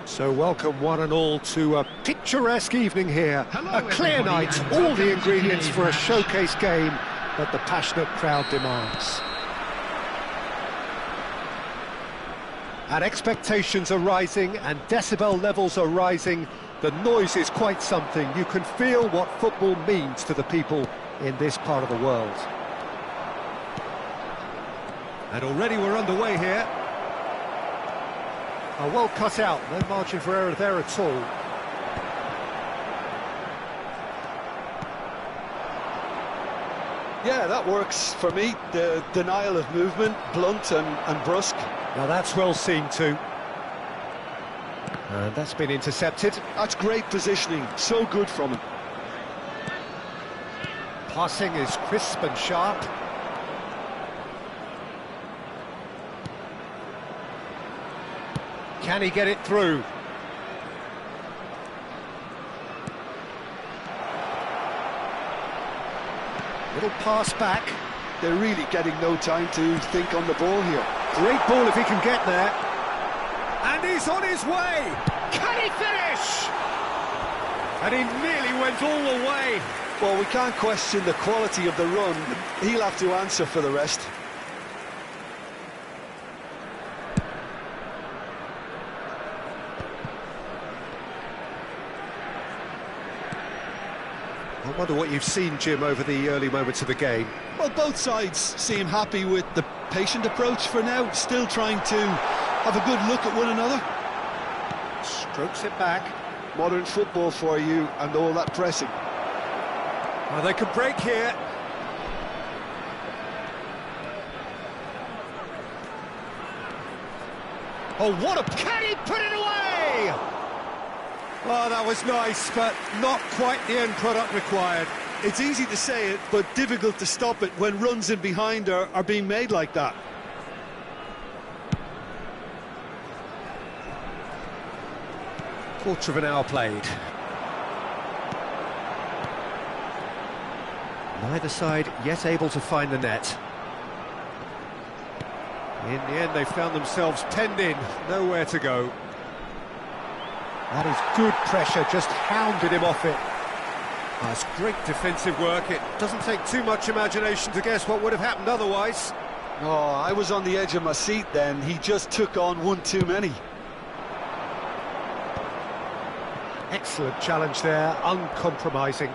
So welcome one and all to a picturesque evening here. A clear night, all the ingredients for a showcase game that the passionate crowd demands. And expectations are rising and decibel levels are rising. The noise is quite something. You can feel what football means to the people in this part of the world. And already we're underway here. Well cut out, no margin for error there at all. Yeah, that works for me. The denial of movement, blunt and brusque. Now that's well seen too. And that's been intercepted. That's great positioning, so good from him. Passing is crisp and sharp. Can he get it through? Little pass back. They're really getting no time to think on the ball here. Great ball if he can get there. And he's on his way. Can he finish? And he nearly went all the way. Well, we can't question the quality of the run. He'll have to answer for the rest. I wonder what you've seen, Jim, over the early moments of the game. Well, both sides seem happy with the patient approach for now, still trying to have a good look at one another. Strokes it back. Modern football for you and all that pressing. Well, they can break here. Oh, what a... Can he put it away? Oh, that was nice, but not quite the end product required. It's easy to say it, but difficult to stop it when runs in behind are being made like that. Quarter of an hour played. Neither side yet able to find the net. In the end, they found themselves penned in, nowhere to go. That is good pressure, just hounded him off it. That's great defensive work. It doesn't take too much imagination to guess what would have happened otherwise. Oh, I was on the edge of my seat then. He just took on one too many. Excellent challenge there, uncompromising.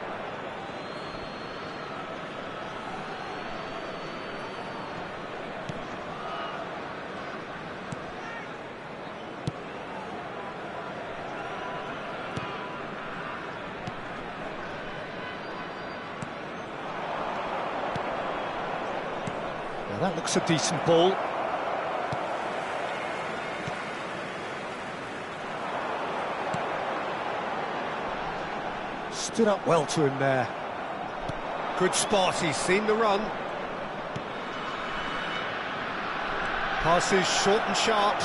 Now that looks a decent ball. Stood up well to him there. Good spot, he's seen the run. Passes short and sharp.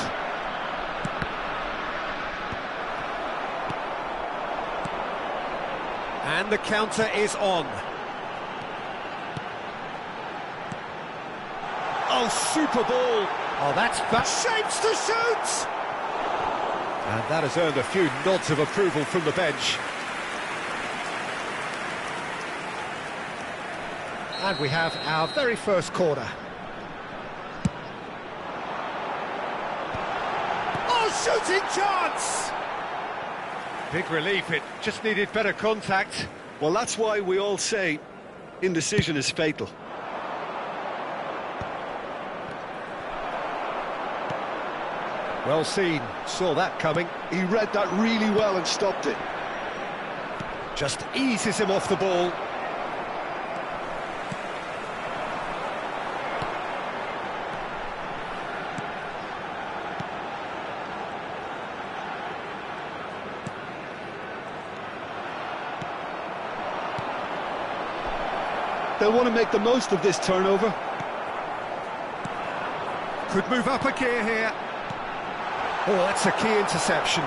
And the counter is on. Oh, super ball. Oh, that's shapes to shoot! And that has earned a few nods of approval from the bench. And we have our very first corner. Oh, shooting chance! Big relief, it just needed better contact. Well, that's why we all say indecision is fatal. Well seen, saw that coming. He read that really well and stopped it. Just eases him off the ball. They'll want to make the most of this turnover. Could move up a gear here. Oh, that's a key interception.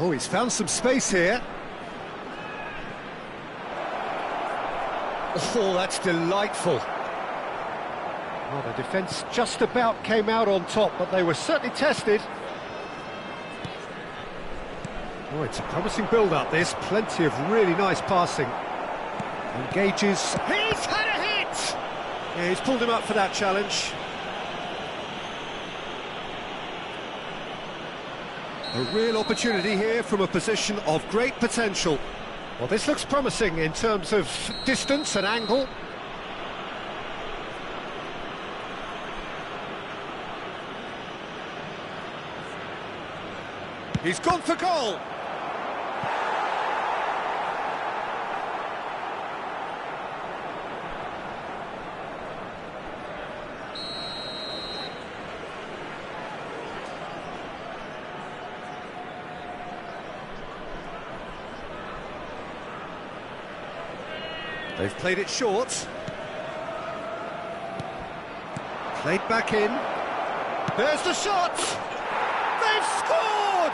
Oh, he's found some space here. Oh, that's delightful. Well, the defence just about came out on top, but they were certainly tested. Oh, it's a promising build-up, this. Plenty of really nice passing. Engages. He's had a hit! Yeah, he's pulled him up for that challenge. A real opportunity here from a position of great potential. Well, this looks promising in terms of distance and angle. He's gone for goal! They've played it short. Played back in. There's the shot! They've scored!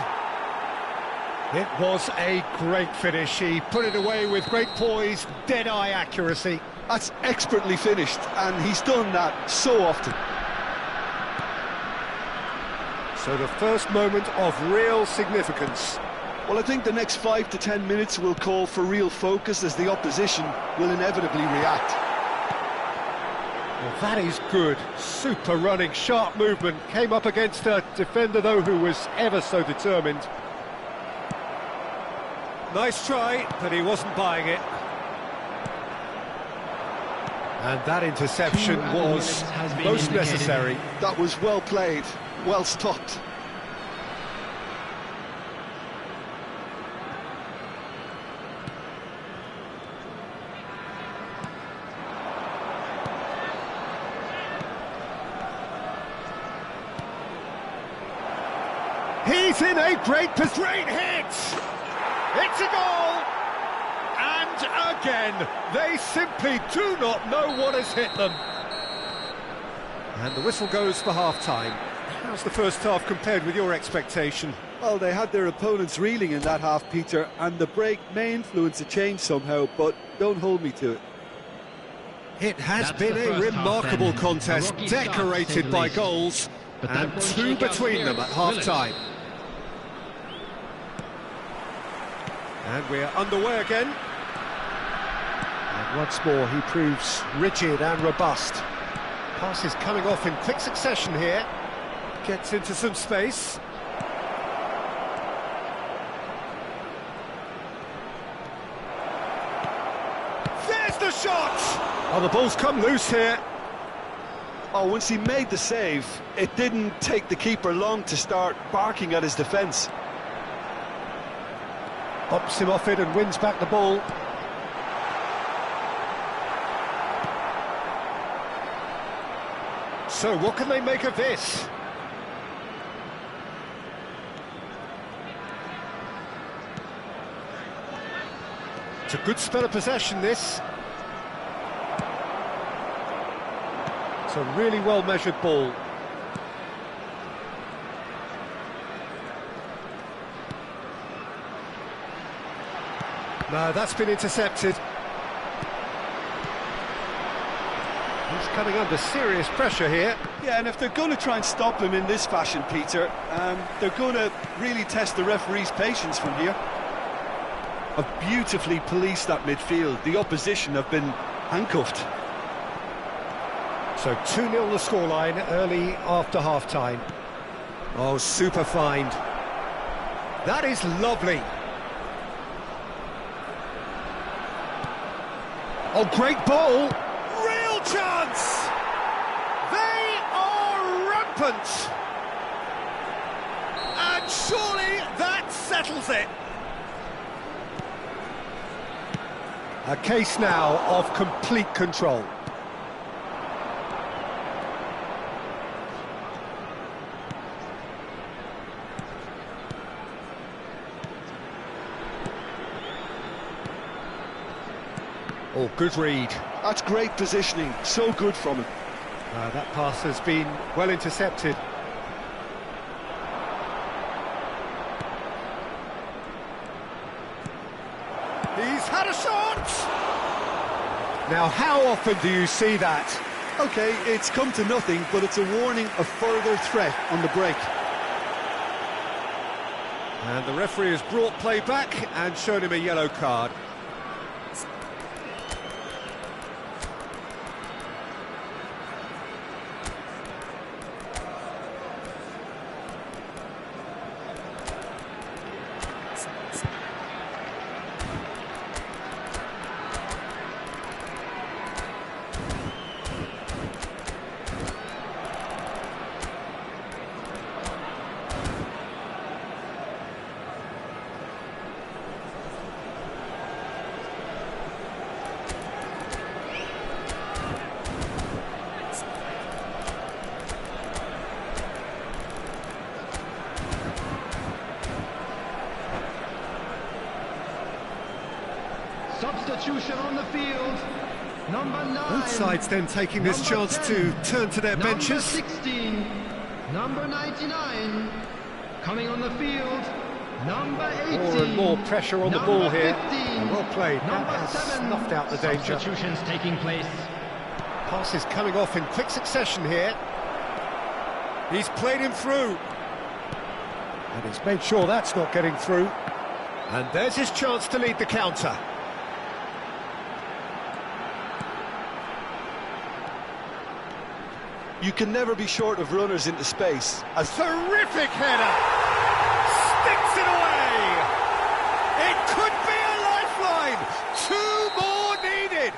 It was a great finish. He put it away with great poise, dead-eye accuracy. That's expertly finished, and he's done that so often. So the first moment of real significance. Well, I think the next 5 to 10 minutes will call for real focus as the opposition will inevitably react. Well, that is good. Super running, sharp movement. Came up against a defender, though, who was ever so determined. Nice try, but he wasn't buying it. And that interception was most necessary. That was well played, well stopped. He's in a great position. Great hit! It's a goal! And again, they simply do not know what has hit them. And the whistle goes for half-time. How's the first half compared with your expectation? Well, they had their opponents reeling in that half, Peter, and the break may influence a change somehow, but don't hold me to it. It has been a remarkable contest, decorated by goals, and two between them at half-time. And we're underway again. And once more, he proves rigid and robust. Passes coming off in quick succession here. Gets into some space. There's the shot! Oh, the ball's come loose here. Oh, once he made the save, it didn't take the keeper long to start barking at his defence. Hops him off it and wins back the ball. So what can they make of this? It's a good spell of possession, this. It's a really well-measured ball. No, that's been intercepted. He's coming under serious pressure here. Yeah, and if they're going to try and stop him in this fashion, Peter, they're going to really test the referee's patience from here. Have beautifully policed that midfield. The opposition have been handcuffed. So 2-0 the scoreline early after half-time. Oh, super find. That is lovely. Oh, great ball! Real chance! They are rampant! And surely that settles it! A case now of complete control. Oh, good read. That's great positioning, so good from him. That pass has been well intercepted. He's had a shot! Now, how often do you see that? OK, it's come to nothing, but it's a warning of further threat on the break. And the referee has brought play back and shown him a yellow card. Substitution on the field. Number 9. Both sides then taking this chance 10, to turn to their number benches. 16. Number 99. Coming on the field. Number 18. More and more pressure on the Number ball here. 15. Well played. That Number has 7. snuffed out the danger. Substitutions taking place. Passes coming off in quick succession here. He's played him through. And he's made sure that's not getting through. And there's his chance to lead the counter. You can never be short of runners into space. A terrific header! Sticks it away! It could be a lifeline! 2 more needed!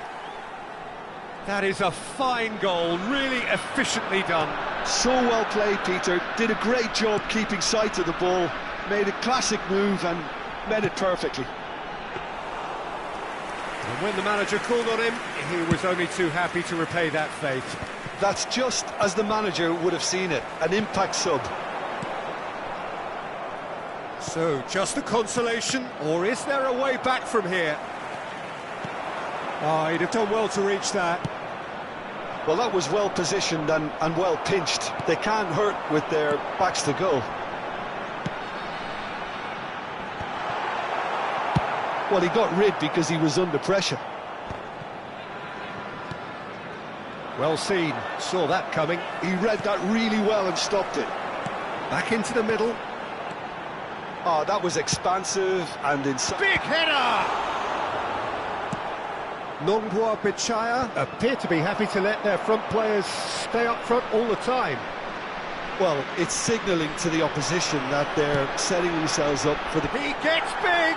That is a fine goal, really efficiently done. So well played, Peter. Did a great job keeping sight of the ball. Made a classic move and met it perfectly. And when the manager called on him, he was only too happy to repay that faith. That's just as the manager would have seen it, an impact sub. So, just a consolation, or is there a way back from here? Oh, he'd have done well to reach that. Well, that was well positioned and well pinched. They can't hurt with their backs to goal. Well, he got rid because he was under pressure. Well seen, saw that coming. He read that really well and stopped it. Back into the middle. Oh, that was expansive and inside. Big header! Nongboa Bichaya appear to be happy to let their front players stay up front all the time. Well, it's signalling to the opposition that they're setting themselves up for the... He gets big!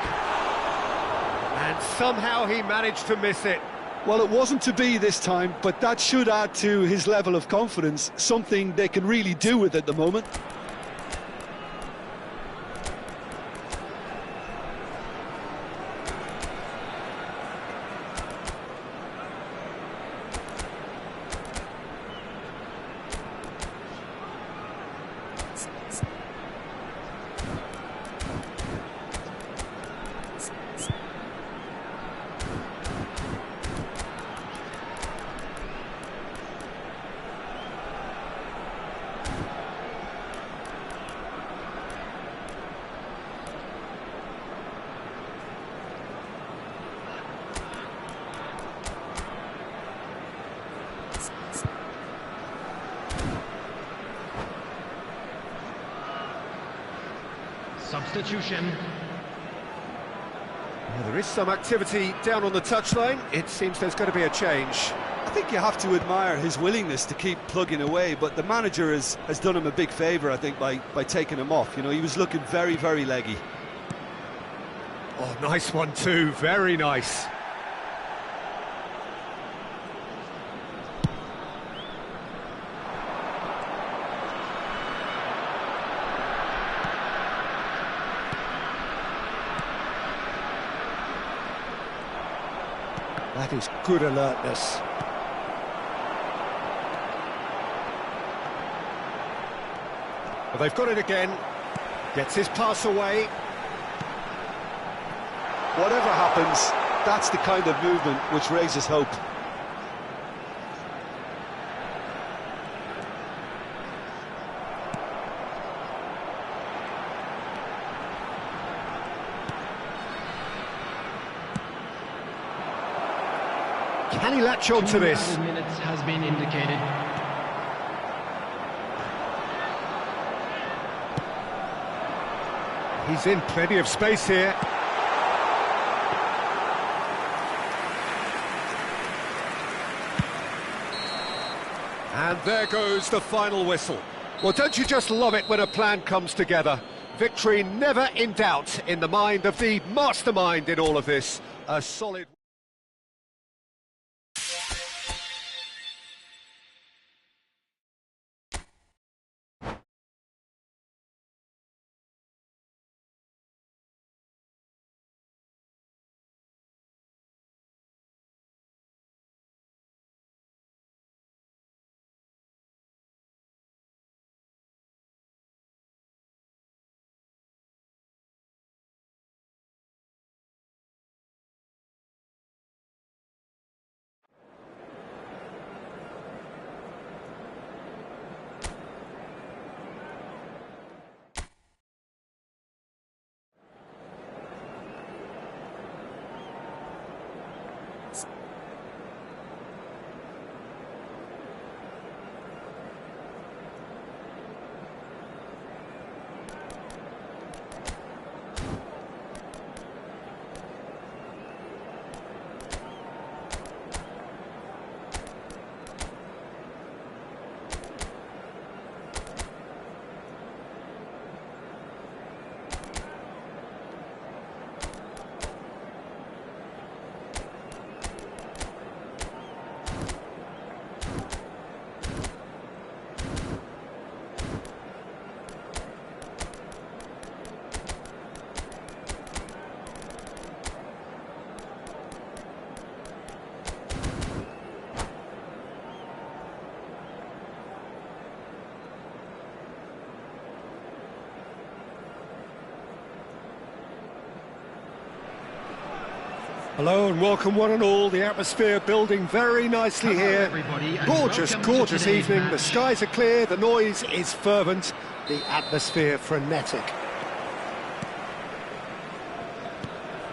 And somehow he managed to miss it. Well, it wasn't to be this time, but that should add to his level of confidence, something they can really do with at the moment. Substitution. Well, there is some activity down on the touchline. It seems there's going to be a change. I think you have to admire his willingness to keep plugging away, but the manager has done him a big favour, I think, by taking him off. You know, he was looking very, very leggy. Oh, nice one too, very nice. That is good alertness. Well, they've got it again. Gets his pass away. Whatever happens, that's the kind of movement which raises hope. Can he latch on to this? 2 minutes has been indicated. He's in plenty of space here. And there goes the final whistle. Well, don't you just love it when a plan comes together? Victory never in doubt in the mind of the mastermind in all of this. A solid... Hello and welcome one and all. The atmosphere building very nicely here. Everybody, and Gorgeous, welcome to gorgeous today's evening. The match. skies are clear, the noise is fervent, the atmosphere frenetic.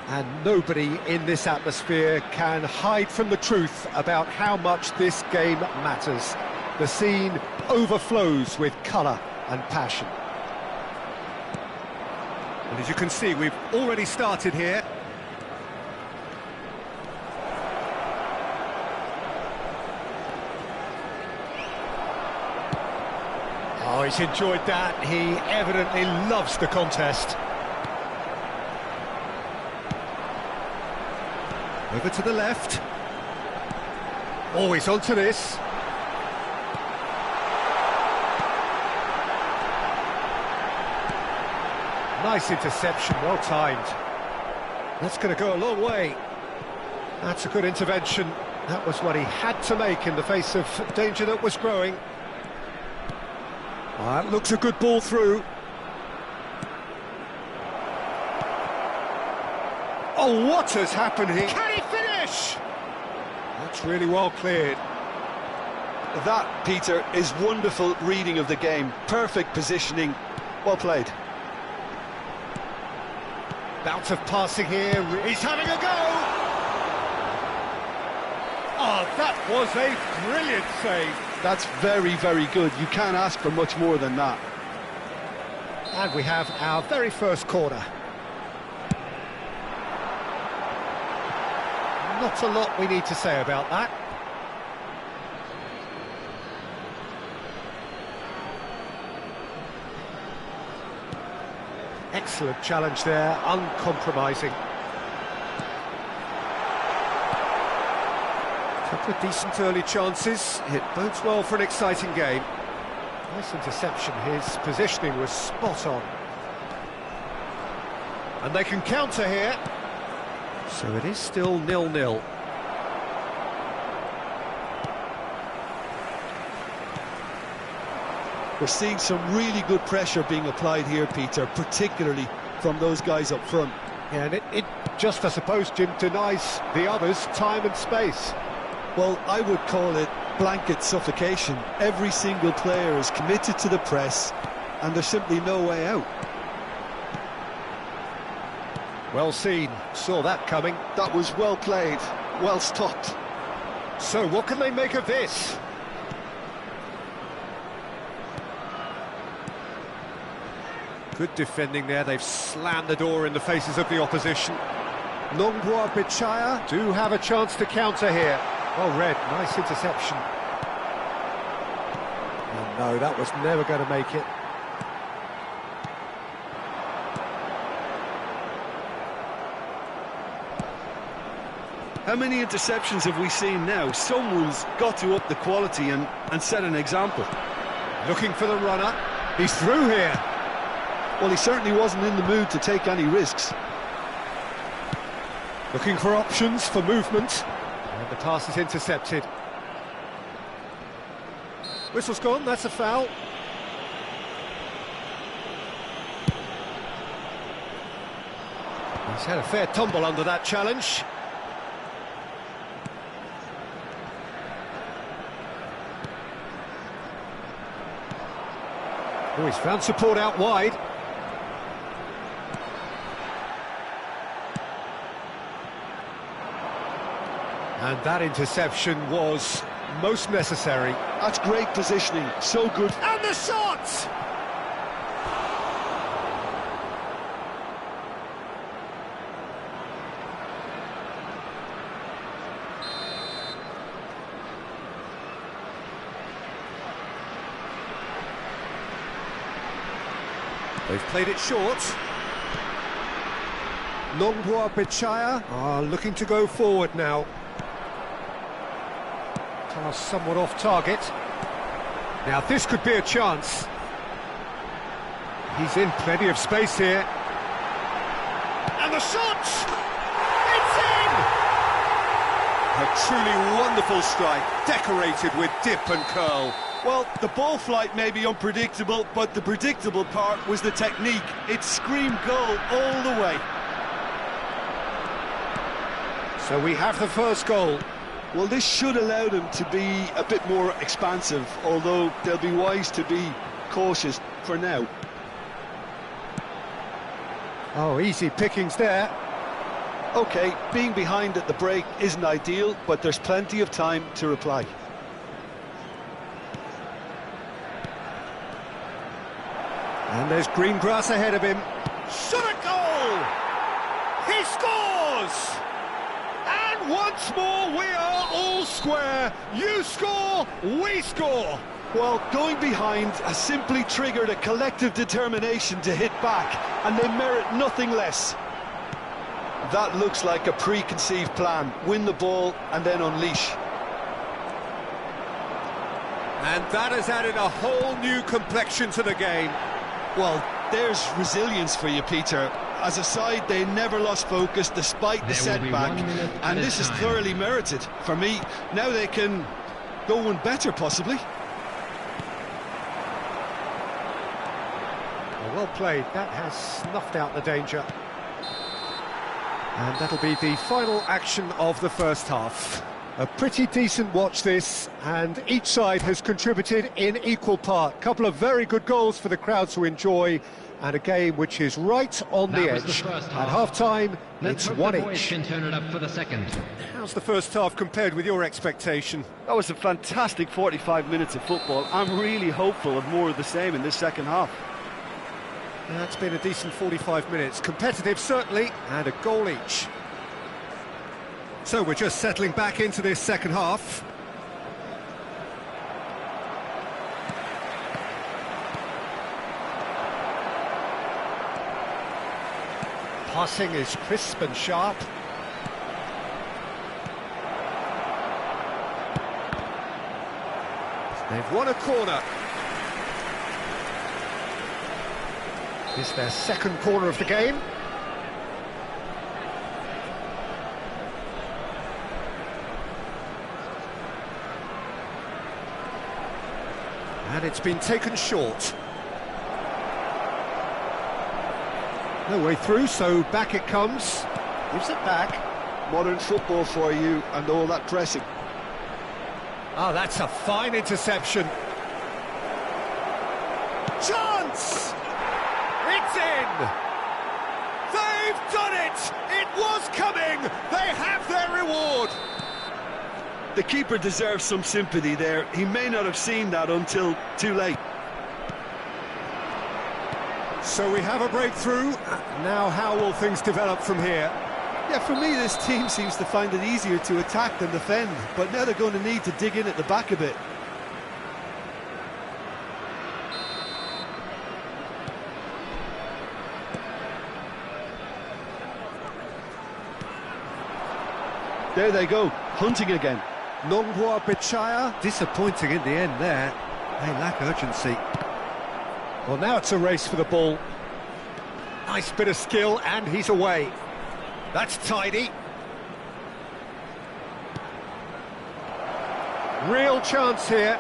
And nobody in this atmosphere can hide from the truth about how much this game matters. The scene overflows with colour and passion. And as you can see, we've already started here. Oh, he's enjoyed that. He evidently loves the contest. Over to the left. Oh, he's onto this. Nice interception, well timed. That's going to go a long way. That's a good intervention. That was what he had to make in the face of danger that was growing. That looks a good ball through. Oh, what has happened here? Can he finish? That's really well cleared. That, Peter, is wonderful reading of the game. Perfect positioning. Well played. Bout of passing here. He's having a go! Oh, that was a brilliant save. That's very, very good. You can't ask for much more than that. And we have our very first corner. Not a lot we need to say about that. Excellent challenge there, uncompromising. Couple of decent early chances. It bodes well for an exciting game. Nice interception. His positioning was spot on. And they can counter here. So it is still 0-0. We're seeing some really good pressure being applied here, Peter, particularly from those guys up front. Yeah, and it just, I suppose, Jim, denies the others time and space. Well, I would call it blanket suffocation. Every single player is committed to the press, and there's simply no way out. Well seen, saw that coming. That was well played, well stopped. So what can they make of this? Good defending there, they've slammed the door in the faces of the opposition. Nongbua Bichaya do have a chance to counter here. Well read, nice interception. Oh no, that was never going to make it. How many interceptions have we seen now? Someone's got to up the quality and set an example. Looking for the runner. He's through here. Well, he certainly wasn't in the mood to take any risks. Looking for options for movement. And the pass is intercepted. Whistle's gone, that's a foul. He's had a fair tumble under that challenge. Oh, he's found support out wide. And that interception was most necessary. That's great positioning, so good. And the shot! They've played it short. Nongbua Bichaya are looking to go forward now. Pass somewhat off target. Now this could be a chance. He's in plenty of space here. And the shot! It's in! A truly wonderful strike, decorated with dip and curl. Well, the ball flight may be unpredictable, but the predictable part was the technique. It screamed goal all the way. So we have the first goal. Well, this should allow them to be a bit more expansive, although they'll be wise to be cautious for now. Oh, easy pickings there. OK, being behind at the break isn't ideal, but there's plenty of time to reply. And there's green grass ahead of him. Shot a goal! He scores! And once more we are all square. You score, we score. Well, going behind has simply triggered a collective determination to hit back, and they merit nothing less. That looks like a preconceived plan. Win the ball and then unleash. And that has added a whole new complexion to the game. Well, there's resilience for you, Peter. As a side, they never lost focus despite the setback, and this is thoroughly merited. For me, now they can go one better, possibly. Well played, that has snuffed out the danger. And that'll be the final action of the first half. A pretty decent watch this, and each side has contributed in equal part. Couple of very good goals for the crowd to enjoy, and a game which is right on the edge. At half-time, it's 1 each. Can turn it up for the second. How's the first half compared with your expectation? That was a fantastic 45 minutes of football. I'm really hopeful of more of the same in this second half. That's been a decent 45 minutes. Competitive, certainly, and a goal each. So we're just settling back into this second half. Passing is crisp and sharp. They've won a corner. This is their second corner of the game. And it's been taken short. No way through, so back it comes. Gives it back. Modern football for you and all that pressing. Oh, that's a fine interception. Chance! It's in! They've done it! It was coming! They have their reward! The keeper deserves some sympathy there. He may not have seen that until too late. So we have a breakthrough. Now how will things develop from here? Yeah, for me, this team seems to find it easier to attack than defend, but now they're going to need to dig in at the back a bit. There they go, hunting again. Nongbua Bichaya, disappointing in the end there. They lack urgency. Well, now it's a race for the ball. Nice bit of skill, and he's away. That's tidy. Real chance here.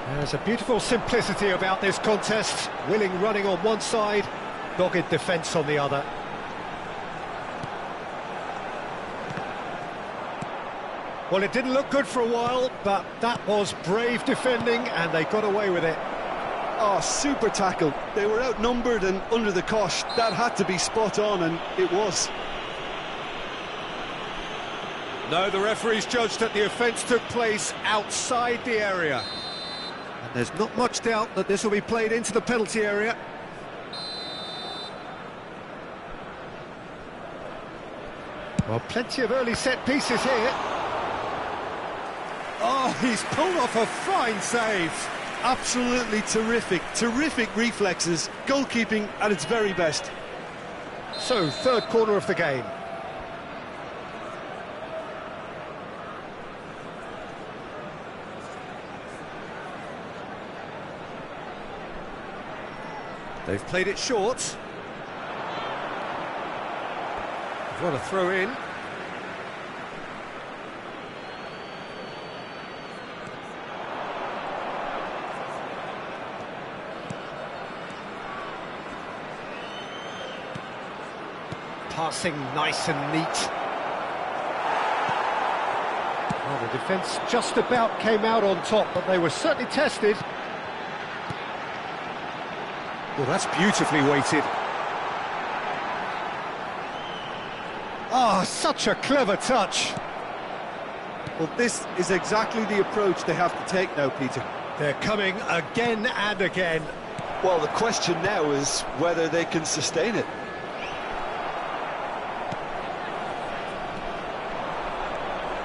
There's a beautiful simplicity about this contest. Willing running on one side, dogged defence on the other. Well, it didn't look good for a while, but that was brave defending, and they got away with it. Oh, super tackle. They were outnumbered and under the cosh. That had to be spot on, and it was. No, the referee's judged that the offence took place outside the area. And there's not much doubt that this will be played into the penalty area. Well, plenty of early set pieces here. Oh, he's pulled off a fine save. Absolutely terrific, terrific reflexes, goalkeeping at its very best. So, third corner of the game. They've played it short. They've got a throw in. Passing nice and neat. Well, the defence just about came out on top, but they were certainly tested. Well, that's beautifully weighted. Ah, such a clever touch. Well, this is exactly the approach they have to take now, Peter. They're coming again and again. Well, the question now is whether they can sustain it.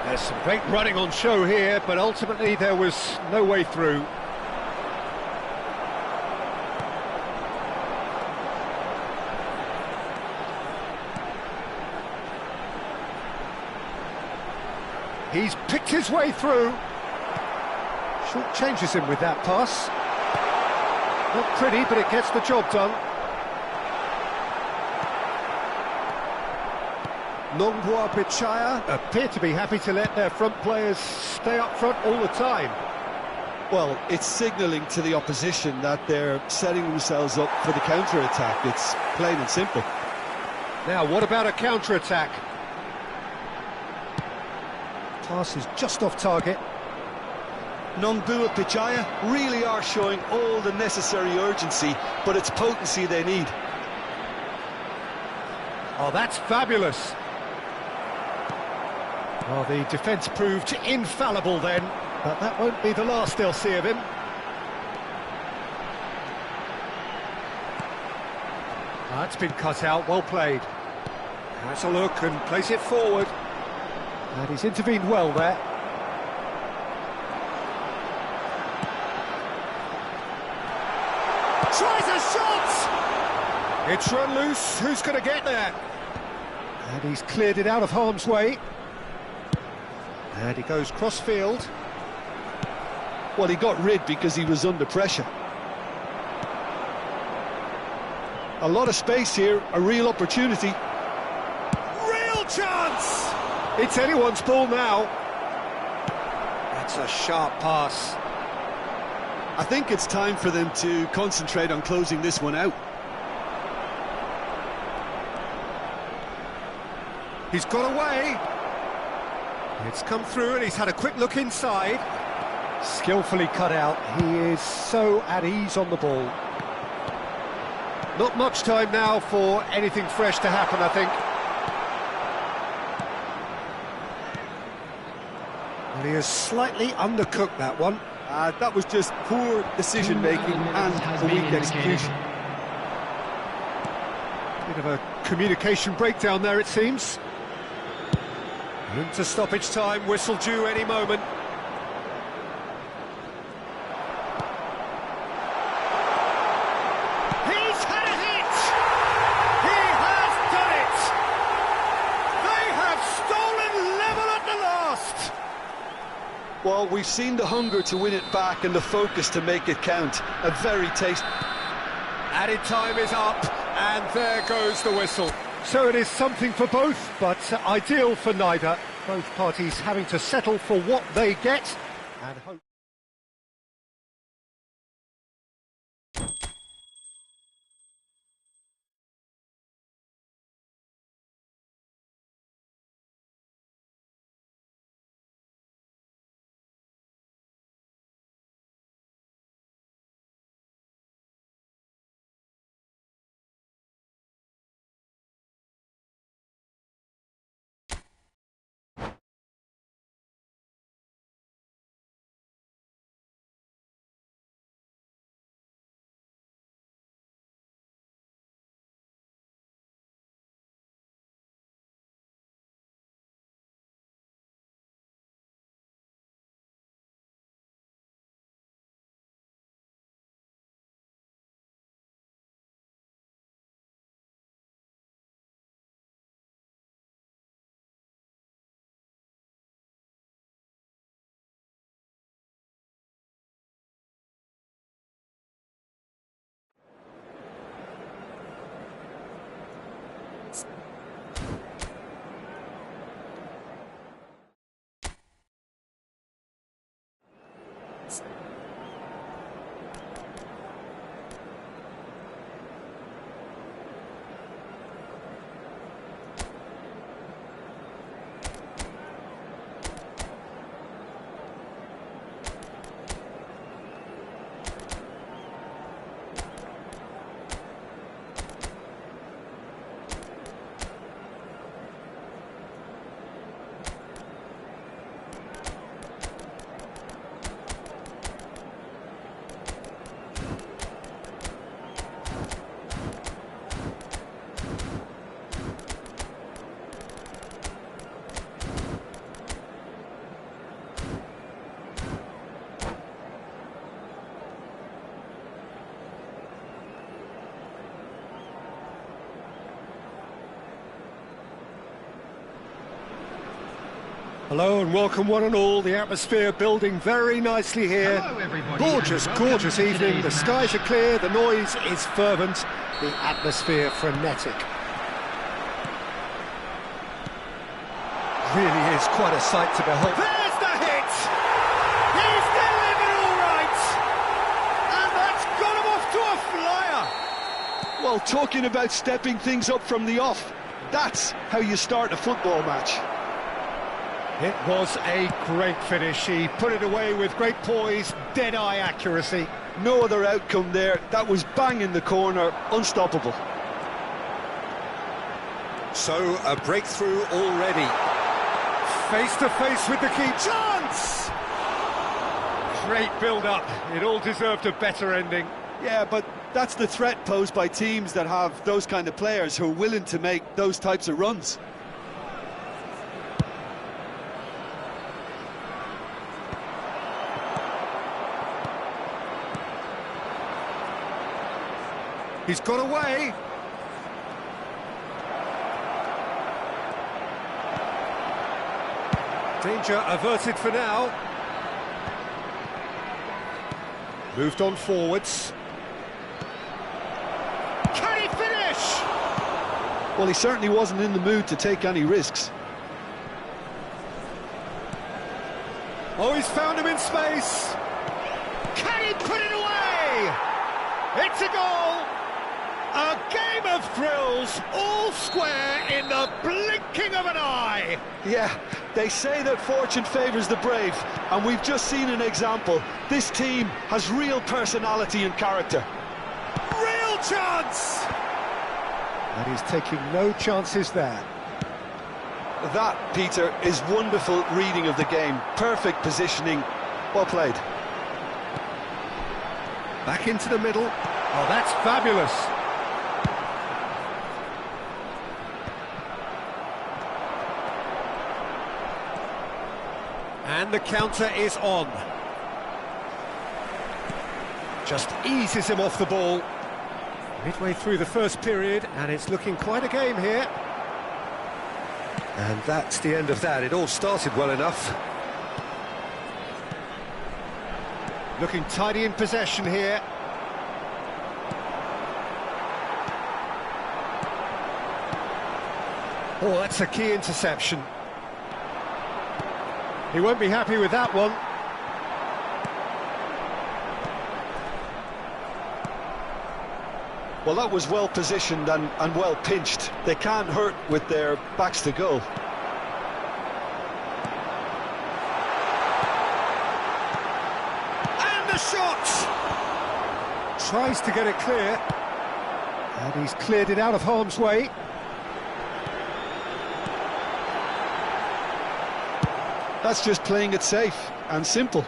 There's some great running on show here, but ultimately there was no way through. He's picked his way through. Short changes him with that pass. Not pretty, but it gets the job done. Nongbua Bichaya appear to be happy to let their front players stay up front all the time. Well, it's signalling to the opposition that they're setting themselves up for the counter-attack. It's plain and simple. Now, what about a counter-attack? Pass is just off target. Nongbua Bichaya really are showing all the necessary urgency, but it's potency they need. Oh, that's fabulous. Well, the defence proved infallible then, but that won't be the last they'll see of him. That's been cut out, well played. Has a look and plays it forward. And he's intervened well there. Tries a shot! It's run loose, who's going to get there? And he's cleared it out of harm's way. And he goes cross-field. Well, he got rid because he was under pressure. A lot of space here, a real opportunity. Real chance! It's anyone's ball now. That's a sharp pass. I think it's time for them to concentrate on closing this one out. He's got away. It's come through and he's had a quick look inside. Skillfully cut out. He is so at ease on the ball. Not much time now for anything fresh to happen, I think. And he has slightly undercooked that one. That was just poor decision-making and a weak execution. Bit of a communication breakdown there, it seems. Into stoppage time, whistle due any moment. He's had a hit! He has done it! They have stolen level at the last! Well, we've seen the hunger to win it back and the focus to make it count. A very tasty... Added time is up, and there goes the whistle. So it is something for both, but ideal for neither. Both parties having to settle for what they get and hope. Hello and welcome one and all. The atmosphere building very nicely here. Hello, everybody. Gorgeous, gorgeous evening. The skies are clear, the noise is fervent, the atmosphere frenetic. Really is quite a sight to behold. There's the hit! He's delivered all right! And that's got him off to a flyer! Well, talking about stepping things up from the off, that's how you start a football match. It was a great finish. He put it away with great poise, dead-eye accuracy. No other outcome there. That was bang in the corner, unstoppable. So, a breakthrough already. Face to face with the key chance! Great build-up. It all deserved a better ending. Yeah, but that's the threat posed by teams that have those kind of players who are willing to make those types of runs. He's got away. Danger averted for now. Moved on forwards. Can he finish? Well, he certainly wasn't in the mood to take any risks. Oh, he's found him in space. Can he put it away? It's a goal. A game of thrills, all square in the blinking of an eye. Yeah, they say that fortune favours the brave, and we've just seen an example. This team has real personality and character. Real chance! And he's taking no chances there. That, Peter, is wonderful reading of the game. Perfect positioning. Well played. Back into the middle. Oh, that's fabulous. And the counter is on. Just eases him off the ball. Midway through the first period, and it's looking quite a game here. And that's the end of that. It all started well enough. Looking tidy in possession here. Oh, that's a key interception. He won't be happy with that one. Well, that was well positioned and well pinched. They can't hurt with their backs to goal. And the shot! Tries to get it clear. And he's cleared it out of harm's way. That's just playing it safe and simple.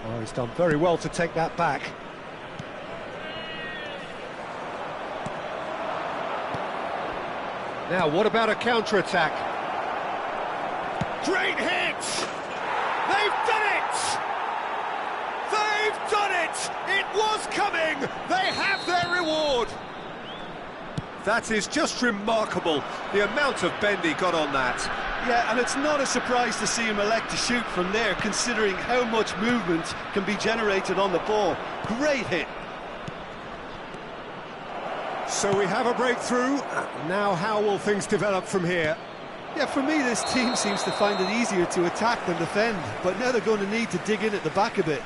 Oh, he's done very well to take that back. Now, what about a counter-attack? Great hit! They've done it! They've done it! It was coming! They have their reward! That is just remarkable, the amount of bend he got on that. Yeah, and it's not a surprise to see him elect to shoot from there, considering how much movement can be generated on the ball. Great hit. So we have a breakthrough. Now how will things develop from here? Yeah, for me, this team seems to find it easier to attack than defend, but now they're going to need to dig in at the back a bit.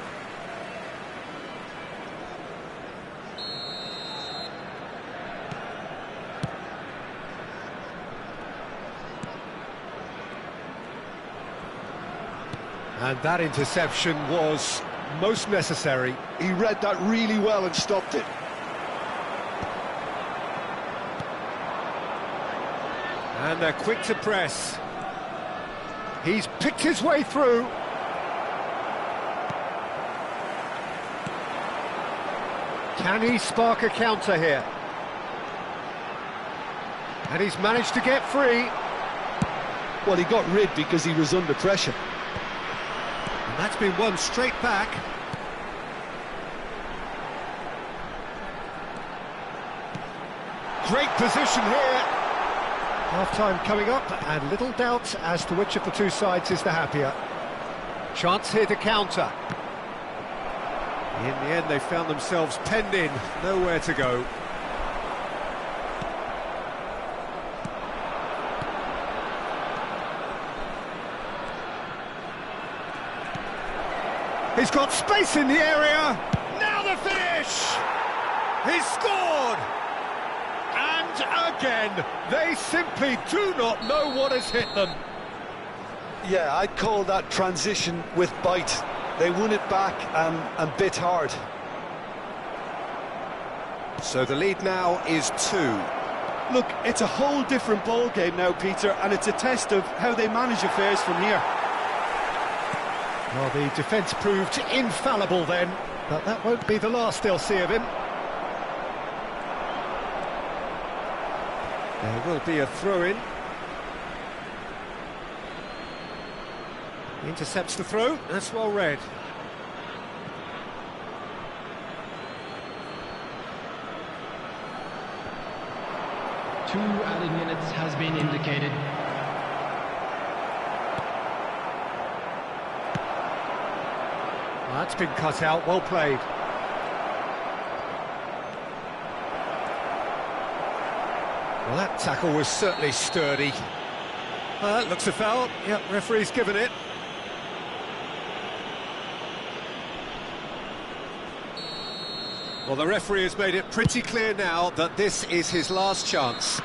And that interception was most necessary. He read that really well and stopped it. And they're quick to press. He's picked his way through. Can he spark a counter here? And he's managed to get free. Well, he got rid because he was under pressure. And that's been won straight back. Great position here. Half-time coming up, and little doubt as to which of the two sides is the happier. Chance here to counter. In the end, they found themselves penned in, nowhere to go. He's got space in the area. Now the finish! He's scored! And again, they simply do not know what has hit them. Yeah, I'd call that transition with bite. They won it back and bit hard. So the lead now is 2. Look, it's a whole different ball game now, Peter, and it's a test of how they manage affairs from here. Well, the defence proved infallible then, but that won't be the last they'll see of him. There will be a throw-in. Intercepts the throw, that's well read. Two added minutes has been indicated. Well, that's been cut out, well played. Well, that tackle was certainly sturdy. Well, that looks a foul. Yep, referee's given it. Well, the referee has made it pretty clear now that this is his last chance.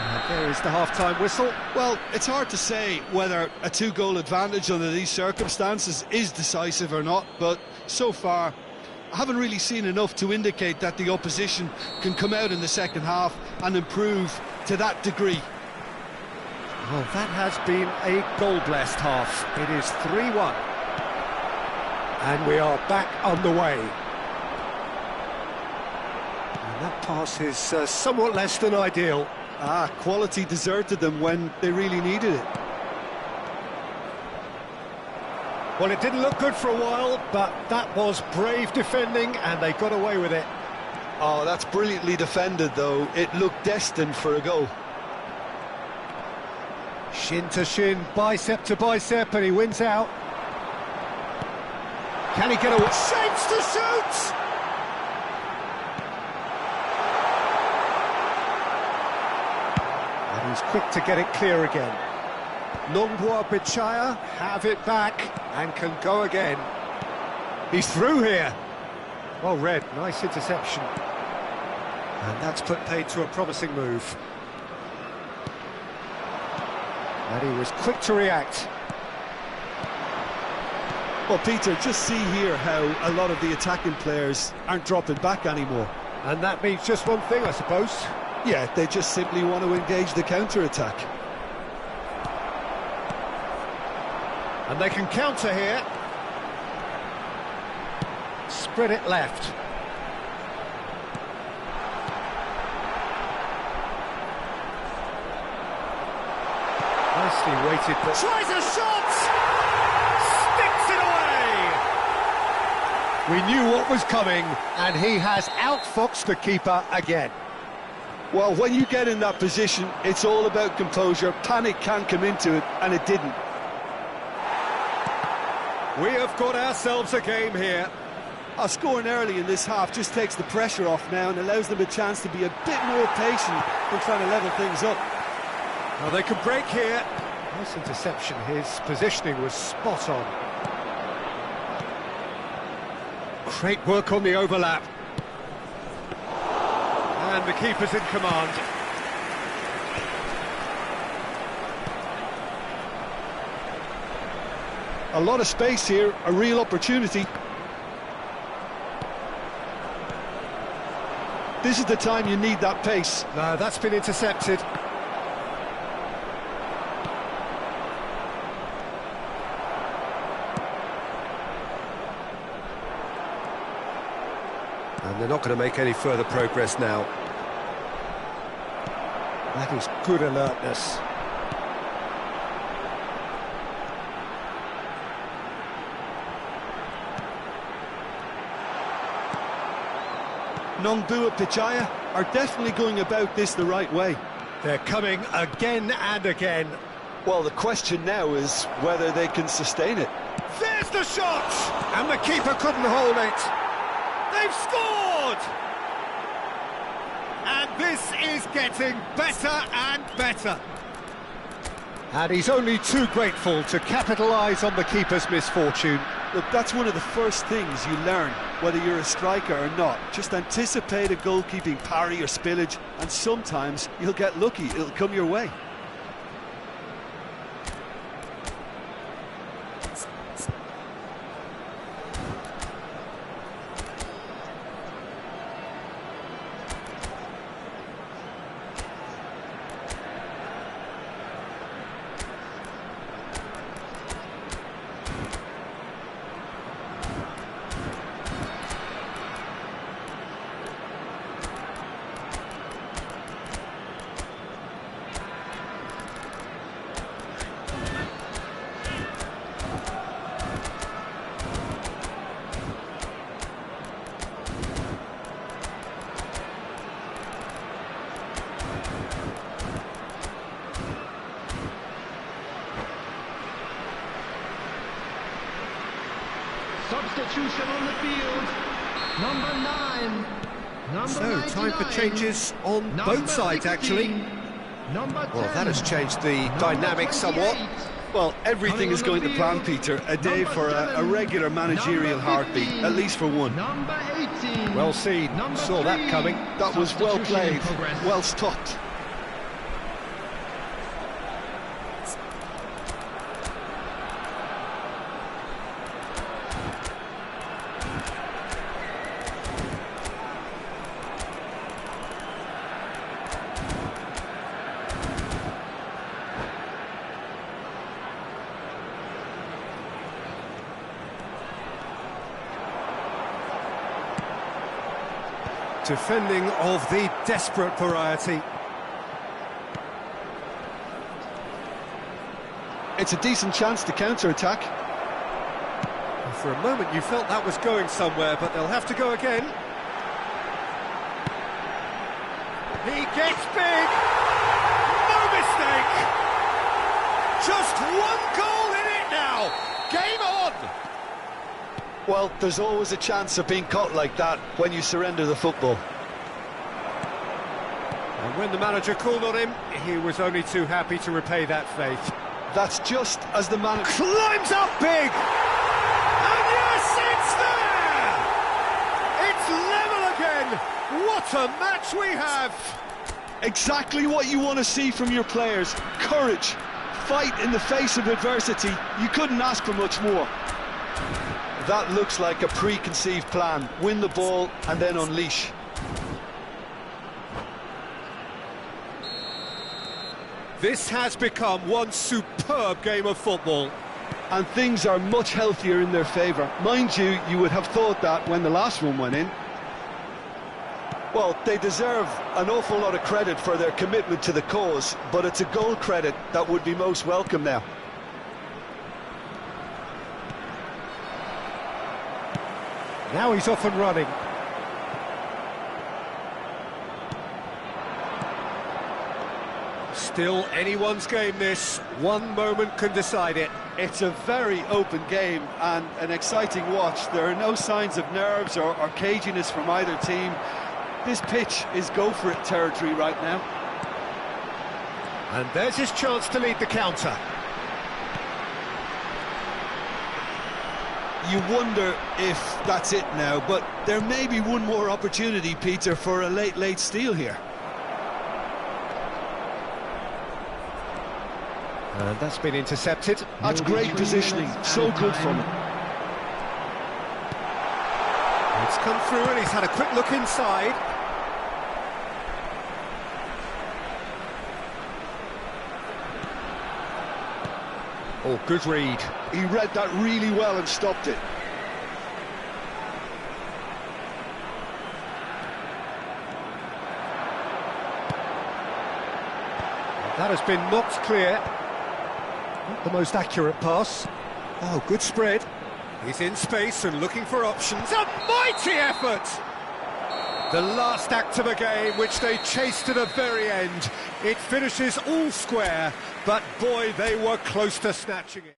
And there is the half-time whistle. Well, it's hard to say whether a 2-goal advantage under these circumstances is decisive or not, but so far I haven't really seen enough to indicate that the opposition can come out in the second half and improve to that degree. Well, that has been a goal-blessed half. It is 3-1. And we are back underway. And that pass is somewhat less than ideal. Quality deserted them when they really needed it. Well, it didn't look good for a while, but that was brave defending, and they got away with it. Oh, that's brilliantly defended, though. It looked destined for a goal. Shin to shin, bicep to bicep, and he wins out. Can he get away? Shapes to shoot! And he's quick to get it clear again. Nongbua Bichaya have it back and can go again. He's through here. Well read, nice interception. And that's put paid to a promising move. And he was quick to react. Well, Peter, just see here how a lot of the attacking players aren't dropping back anymore. And that means just one thing, I suppose. Yeah, they just simply want to engage the counter-attack. And they can counter here. Spread it left. Nicely weighted, but tries a shot! Sticks it away! We knew what was coming, and he has outfoxed the keeper again. Well, when you get in that position, it's all about composure. Panic can come into it, and it didn't. We have got ourselves a game here. Scoring early in this half just takes the pressure off now and allows them a chance to be a bit more patient than trying to level things up. Well, they can break here. Nice interception. His positioning was spot on. Great work on the overlap. And the keeper's in command. A lot of space here, a real opportunity. This is the time you need that pace. No, that's been intercepted. And they're not going to make any further progress now. That is good alertness. Nongbua Bichaya are definitely going about this the right way. They're coming again and again. Well, the question now is whether they can sustain it. There's the shot! And the keeper couldn't hold it. They've scored! And this is getting better and better. And he's only too grateful to capitalise on the keeper's misfortune. Look, that's one of the first things you learn, whether you're a striker or not. Just anticipate a goalkeeping parry or spillage, and sometimes you'll get lucky, it'll come your way. Substitution on the field. Number 9. So, 99. time for changes on both sides, 16. actually. Number 10. Well, that has changed the dynamic somewhat. Well, everything is going to plan, Peter. A day for a regular managerial heartbeat, at least for one. Number 18. Well seen, saw that coming. That was well Substitution in played, progress. well stopped. Defending of the desperate variety. It's a decent chance to counter-attack. For a moment you felt that was going somewhere, but they'll have to go again. He gets big! No mistake! Just one goal in it now! Game on! Well, there's always a chance of being caught like that when you surrender the football. And when the manager called on him, he was only too happy to repay that faith. That's just as the manager climbs up big! And yes, it's there! It's level again! What a match we have! Exactly what you want to see from your players. Courage, fight in the face of adversity. You couldn't ask for much more. That looks like a preconceived plan. Win the ball and then unleash. This has become one superb game of football. And things are much healthier in their favour. Mind you, you would have thought that when the last one went in. Well, they deserve an awful lot of credit for their commitment to the cause, but it's a goal credit that would be most welcome now. Now he's off and running. Still anyone's game this. One moment can decide it. It's a very open game and an exciting watch. There are no signs of nerves or caginess from either team. This pitch is go-for-it territory right now. And there's his chance to lead the counter. You wonder if that's it now, but there may be one more opportunity, Peter, for a late steal here. And that's been intercepted. That's great positioning, so good from him. It's come through and he's had a quick look inside. Oh, good read. He read that really well and stopped it. That has been knocked clear. Not the most accurate pass. Oh, good spread. He's in space and looking for options. A mighty effort! The last act of a game which they chased to the very end. It finishes all square, but boy, they were close to snatching it.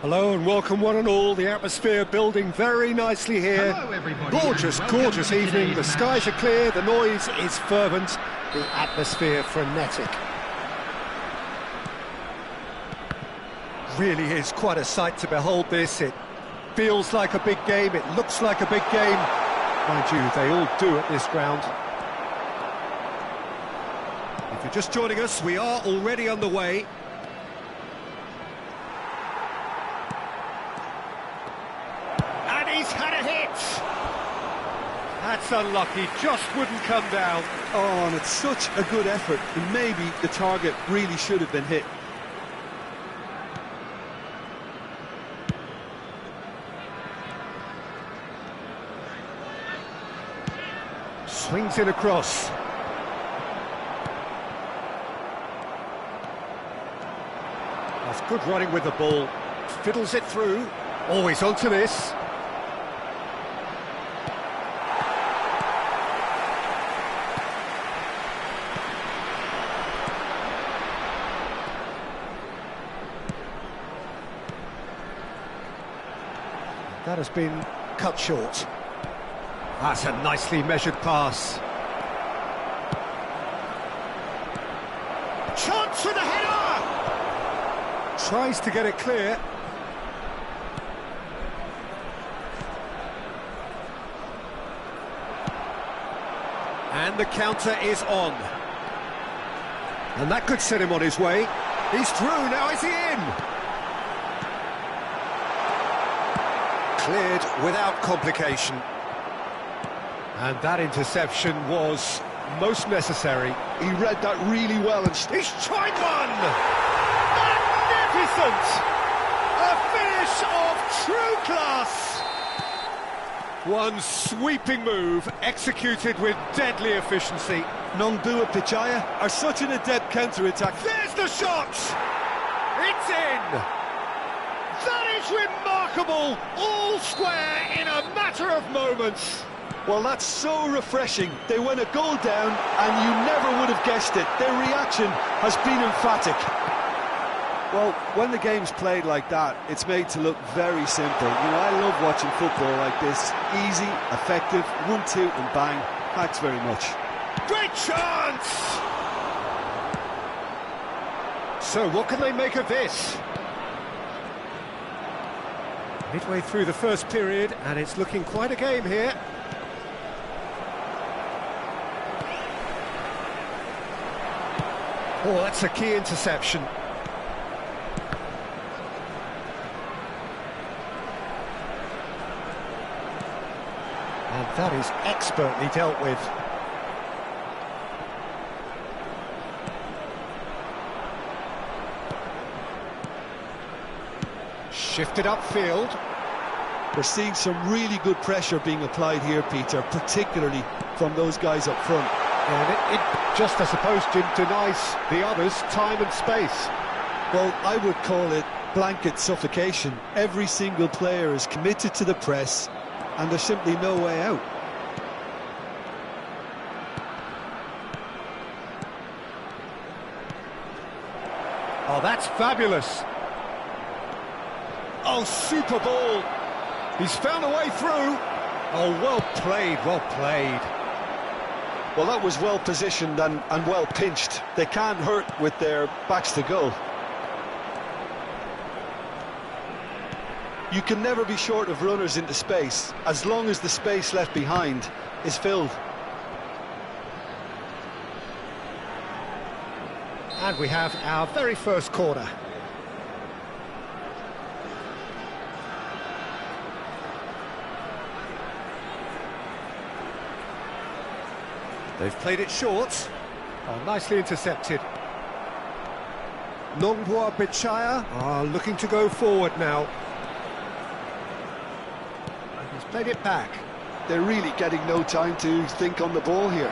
Hello and welcome one and all. The atmosphere building very nicely here. Hello, everybody. Gorgeous, gorgeous evening. The skies are clear, the noise is fervent, the atmosphere frenetic. Really is quite a sight to behold this. It feels like a big game, it looks like a big game. Mind you, they all do at this ground. If you're just joining us, we are already underway. That's unlucky, just wouldn't come down. Oh, and it's such a good effort, and maybe the target really should have been hit. Swings in across. That's good running with the ball. Fiddles it through. Always onto this. That has been cut short. That's a nicely measured pass. Chance for the header! Tries to get it clear. And the counter is on. And that could set him on his way. He's through, now is he in? Cleared without complication. And that interception was most necessary. He read that really well and he's tried one! Magnificent! A finish of true class! One sweeping move, executed with deadly efficiency. Nongbua Pichaya are such an adept counter-attack. There's the shot! It's in! That is remarkable! All square in a matter of moments. Well, that's so refreshing. They went a goal down, and you never would have guessed it. Their reaction has been emphatic. Well, when the game's played like that, it's made to look very simple. You know, I love watching football like this. Easy, effective, 1-2 and bang. Thanks very much. Great chance! So, what can they make of this? Midway through the first period, and it's looking quite a game here. Oh, that's a key interception. And that is expertly dealt with. Shifted upfield. We're seeing some really good pressure being applied here, Peter, particularly from those guys up front. And it just, I suppose, denies the others time and space. Well, I would call it blanket suffocation. Every single player is committed to the press, and there's simply no way out. Oh, that's fabulous. Oh, super ball. He's found a way through. Oh, well played, well played. Well, that was well positioned and well pinched. They can't hurt with their backs to goal. You can never be short of runners into space, as long as the space left behind is filled. And we have our very first corner. They've played it short. Oh, nicely intercepted. Nongbua Pichaya are looking to go forward now. He's played it back. They're really getting no time to think on the ball here.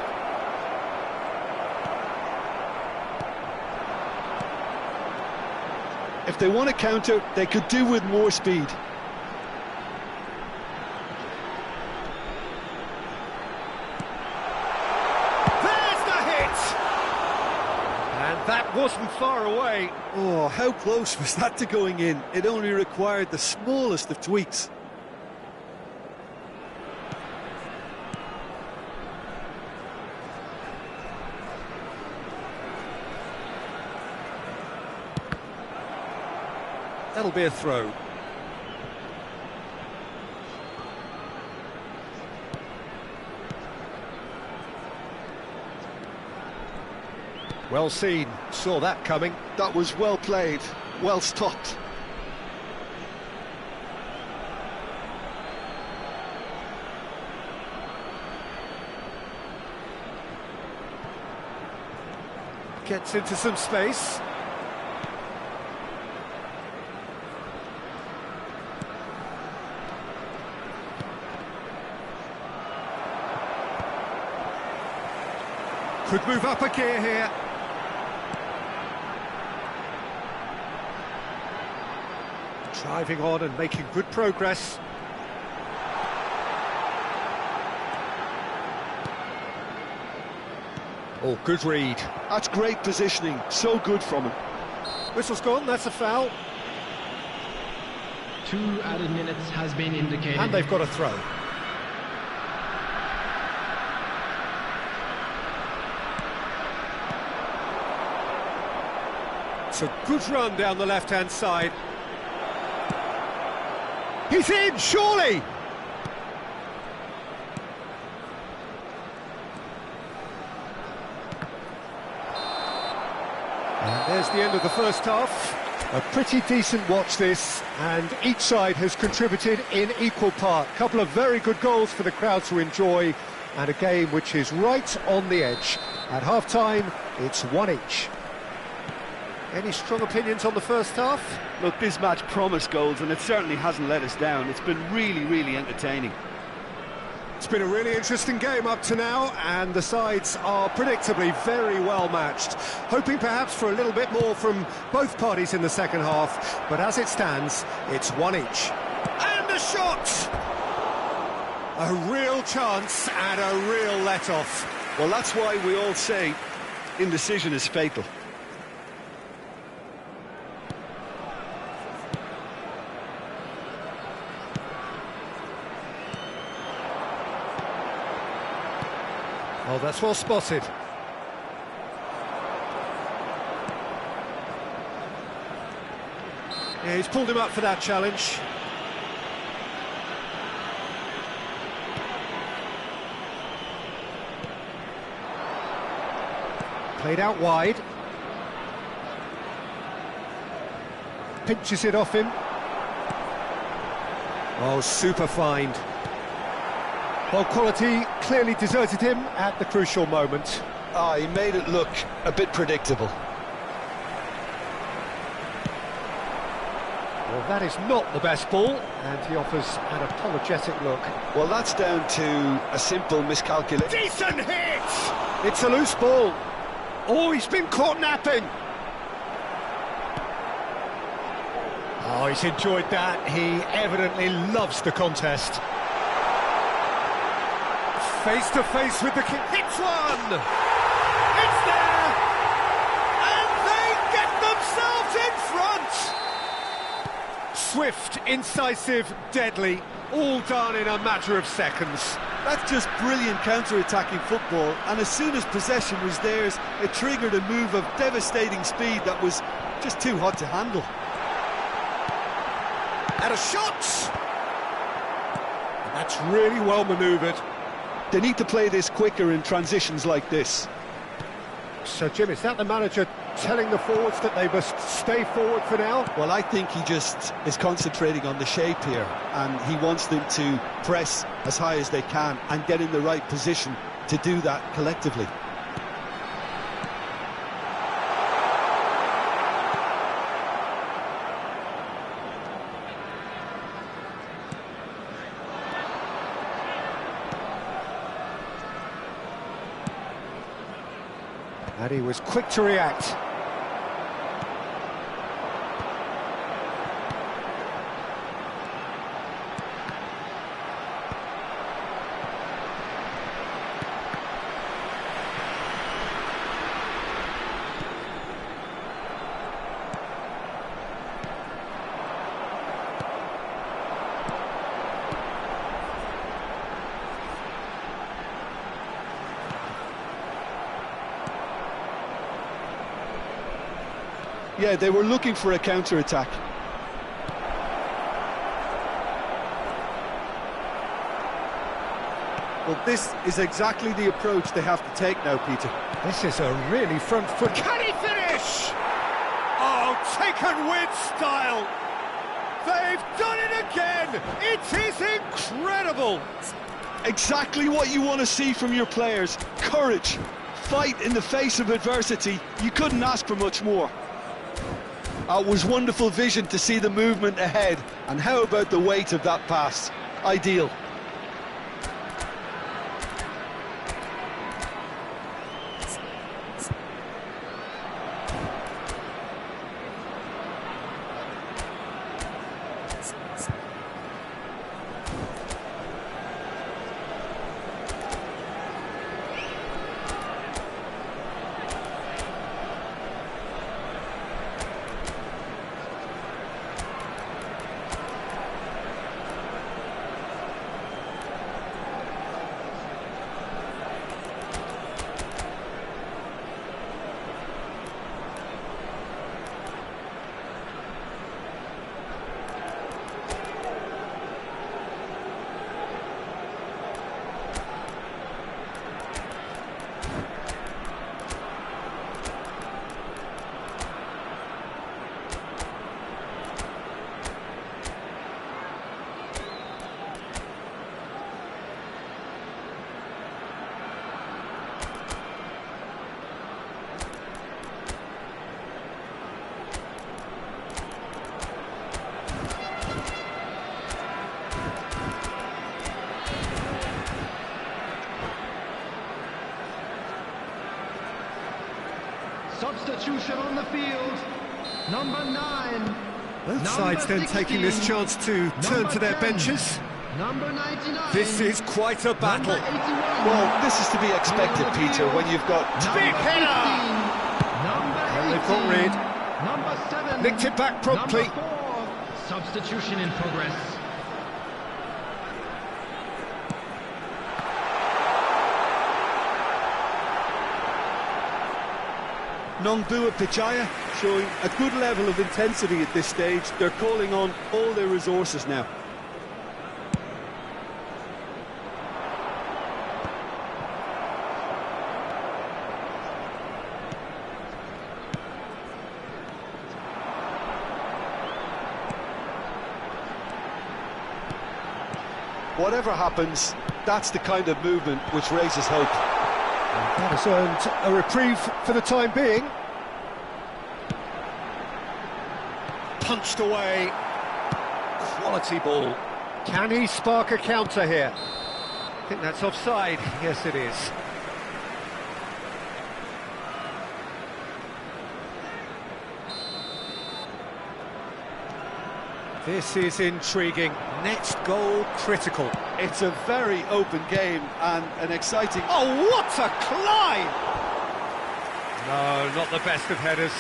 If they want to counter, they could do with more speed. That wasn't far away. Oh, how close was that to going in? It only required the smallest of tweaks. That'll be a throw. Well seen, saw that coming. That was well played, well stopped. Gets into some space. Could move up a gear here. Driving on and making good progress. Oh, good read. That's great positioning, so good from him. Whistle's gone, that's a foul. 2 added minutes has been indicated. And they've got a throw. It's a good run down the left-hand side. He's in, surely! And there's the end of the first half. A pretty decent watch this, and each side has contributed in equal part. A couple of very good goals for the crowd to enjoy, and a game which is right on the edge. At half-time, it's 1 each. Any strong opinions on the first half? Look, this match promised goals, and it certainly hasn't let us down. It's been really, really entertaining. It's been a really interesting game up to now, and the sides are predictably very well matched. Hoping perhaps for a little bit more from both parties in the second half, but as it stands, it's 1 each. And a shot! A real chance and a real let-off. Well, that's why we all say indecision is fatal. Oh, that's well spotted. Yeah, he's pulled him up for that challenge. Played out wide. Pinches it off him. Oh, super find. Well, quality clearly deserted him at the crucial moment. He made it look a bit predictable. Well, that is not the best ball, and he offers an apologetic look. Well, that's down to a simple miscalculation. Decent hit! It's a loose ball. Oh, he's been caught napping. Oh, he's enjoyed that. He evidently loves the contest. Face to face with the kick. Hits one! It's there! And they get themselves in front! Swift, incisive, deadly, all done in a matter of seconds. That's just brilliant counter-attacking football, and as soon as possession was theirs, it triggered a move of devastating speed that was just too hot to handle. And a shot! And that's really well manoeuvred. They need to play this quicker in transitions like this. So, Jim, is that the manager telling the forwards that they must stay forward for now? Well, I think he just is concentrating on the shape here, and he wants them to press as high as they can and get in the right position to do that collectively. And he was quick to react. Yeah, they were looking for a counter-attack. Well, this is exactly the approach they have to take now, Peter. This is a really front foot. Can he finish? Oh, taken with style. They've done it again. It is incredible. Exactly what you want to see from your players. Courage, fight in the face of adversity. You couldn't ask for much more. It was wonderful vision to see the movement ahead, and how about the weight of that pass? Ideal. Substitution on the field. Number 9. Both sides then taking this chance to turn to their benches. Number 99. This is quite a battle. Well, this is to be expected, Peter, when you've got... Big header! And they've got rid. Number 7. Nicked it back promptly. Number 4. Substitution in progress. Nongbua Pichaya showing a good level of intensity at this stage. They're calling on all their resources now. Whatever happens, that's the kind of movement which raises hope. That has earned a reprieve for the time being. Punched away. Quality ball. Can he spark a counter here? I think that's offside. Yes, it is. This is intriguing. Next goal critical. It's a very open game and an exciting... Oh, what a climb! No, not the best of headers.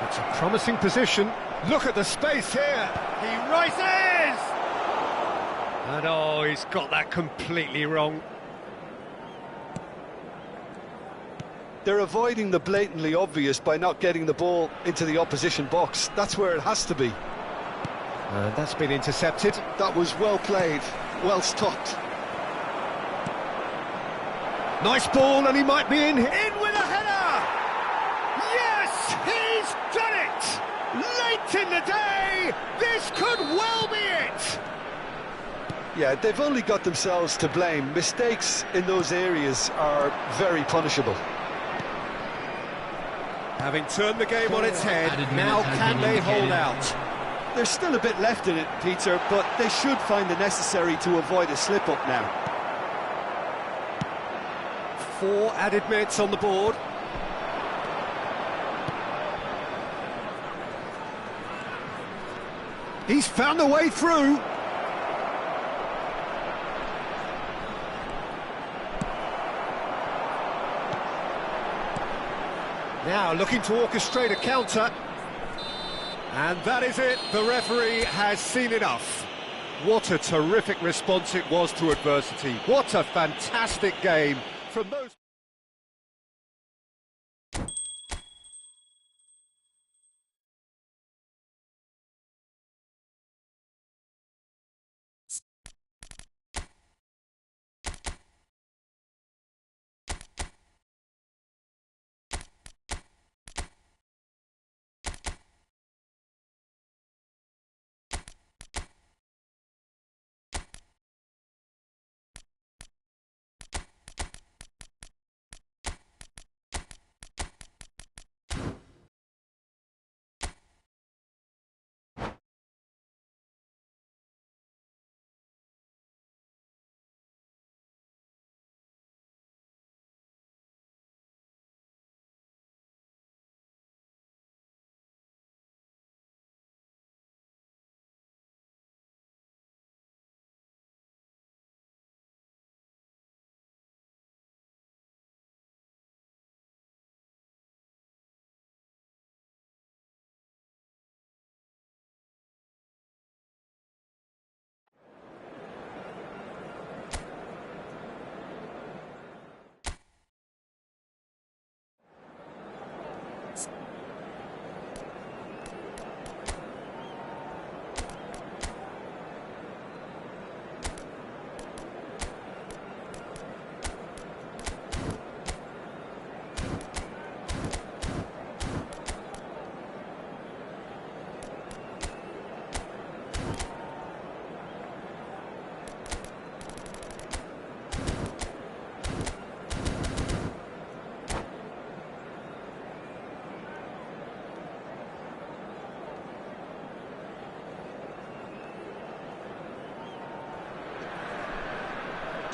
It's a promising position. Look at the space here. He rises! And oh, he's got that completely wrong. They're avoiding the blatantly obvious by not getting the ball into the opposition box. That's where it has to be. That's been intercepted. That was well played, well stopped. Nice ball, and he might be in with a header! Yes, he's done it! Late in the day, this could well be it! Yeah, they've only got themselves to blame. Mistakes in those areas are very punishable. Having turned the game on its head, now can they hold out? There's still a bit left in it, Peter, but they should find the necessary to avoid a slip-up now. 4 added minutes on the board. He's found a way through. Now looking to orchestrate a counter. And that is it. The referee has seen enough. What a terrific response it was to adversity. What a fantastic game from those...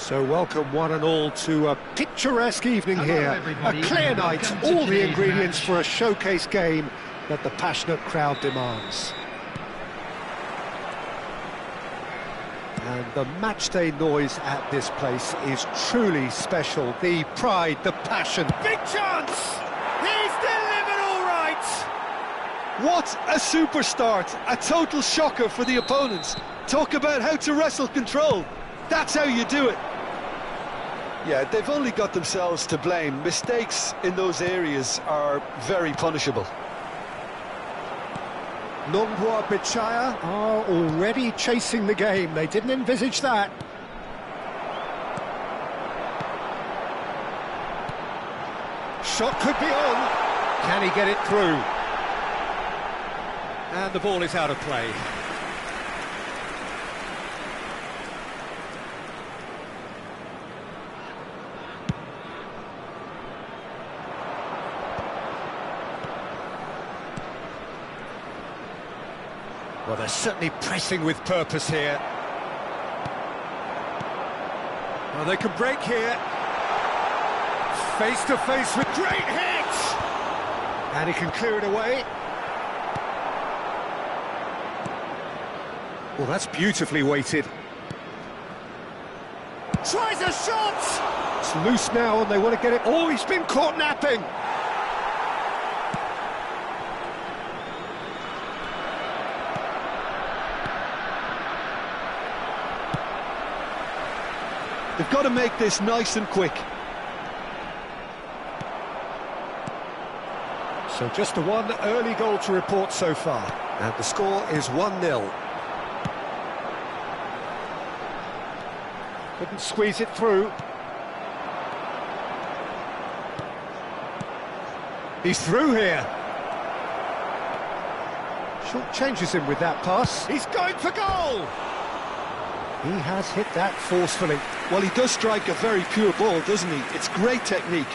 So welcome one and all to a picturesque evening Hello, here. everybody, A clear and night, welcome to all the today's ingredients match. for a showcase game that the passionate crowd demands. And the matchday noise at this place is truly special. The pride, the passion. Big chance! He's delivered all right! What a super start! A total shocker for the opponents. Talk about how to wrestle control. That's how you do it. Yeah, they've only got themselves to blame. Mistakes in those areas are very punishable. Nongwa Bichaya are already chasing the game. They didn't envisage that. Shot could be on. Can he get it through? And the ball is out of play. Well, they're certainly pressing with purpose here. Well, they can break here. Face to face with great hits! And he can clear it away. Well, that's beautifully weighted. Tries a shot! It's loose now and they want to get it. Oh, he's been caught napping! They've got to make this nice and quick. So just the one early goal to report so far. And the score is 1-0. Couldn't squeeze it through. He's through here. Short changes him with that pass. He's going for goal! He has hit that forcefully. Well, he does strike a very pure ball, doesn't he? It's great technique.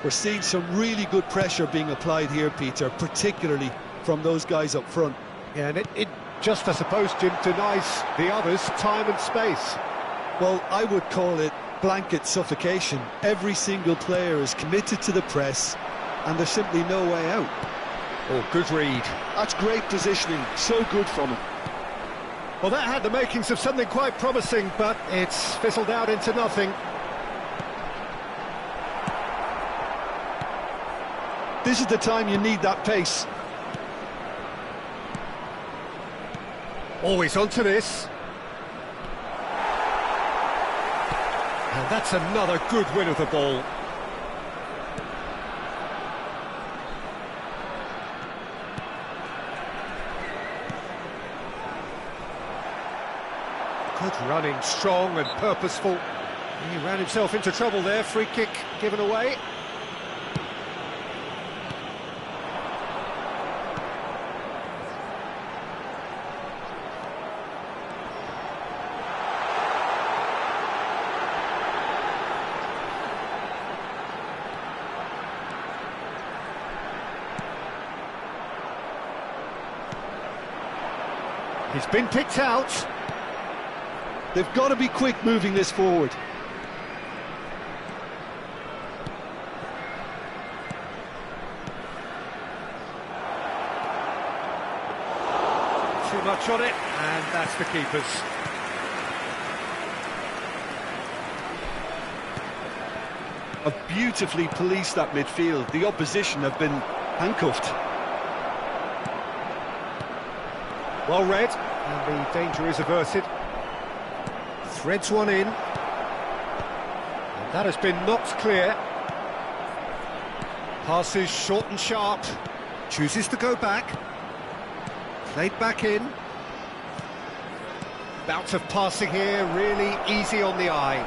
We're seeing some really good pressure being applied here, Peter, particularly from those guys up front. Yeah, and it just, I suppose, Jim, denies the others time and space. Well, I would call it blanket suffocation. Every single player is committed to the press, and there's simply no way out. Oh, good read. That's great positioning, so good from him. Well, that had the makings of something quite promising, but it's fizzled out into nothing. This is the time you need that pace. Always onto this. And that's another good win of the ball. Good running, strong and purposeful. He ran himself into trouble there, free kick given away. He's been picked out. They've got to be quick moving this forward. Too much on it, and that's the keeper's. Have beautifully policed that midfield. The opposition have been handcuffed. Well read, and the danger is averted. Threads one in. And that has been knocked clear. Passes short and sharp. Chooses to go back. Played back in. Bout of passing here, really easy on the eye.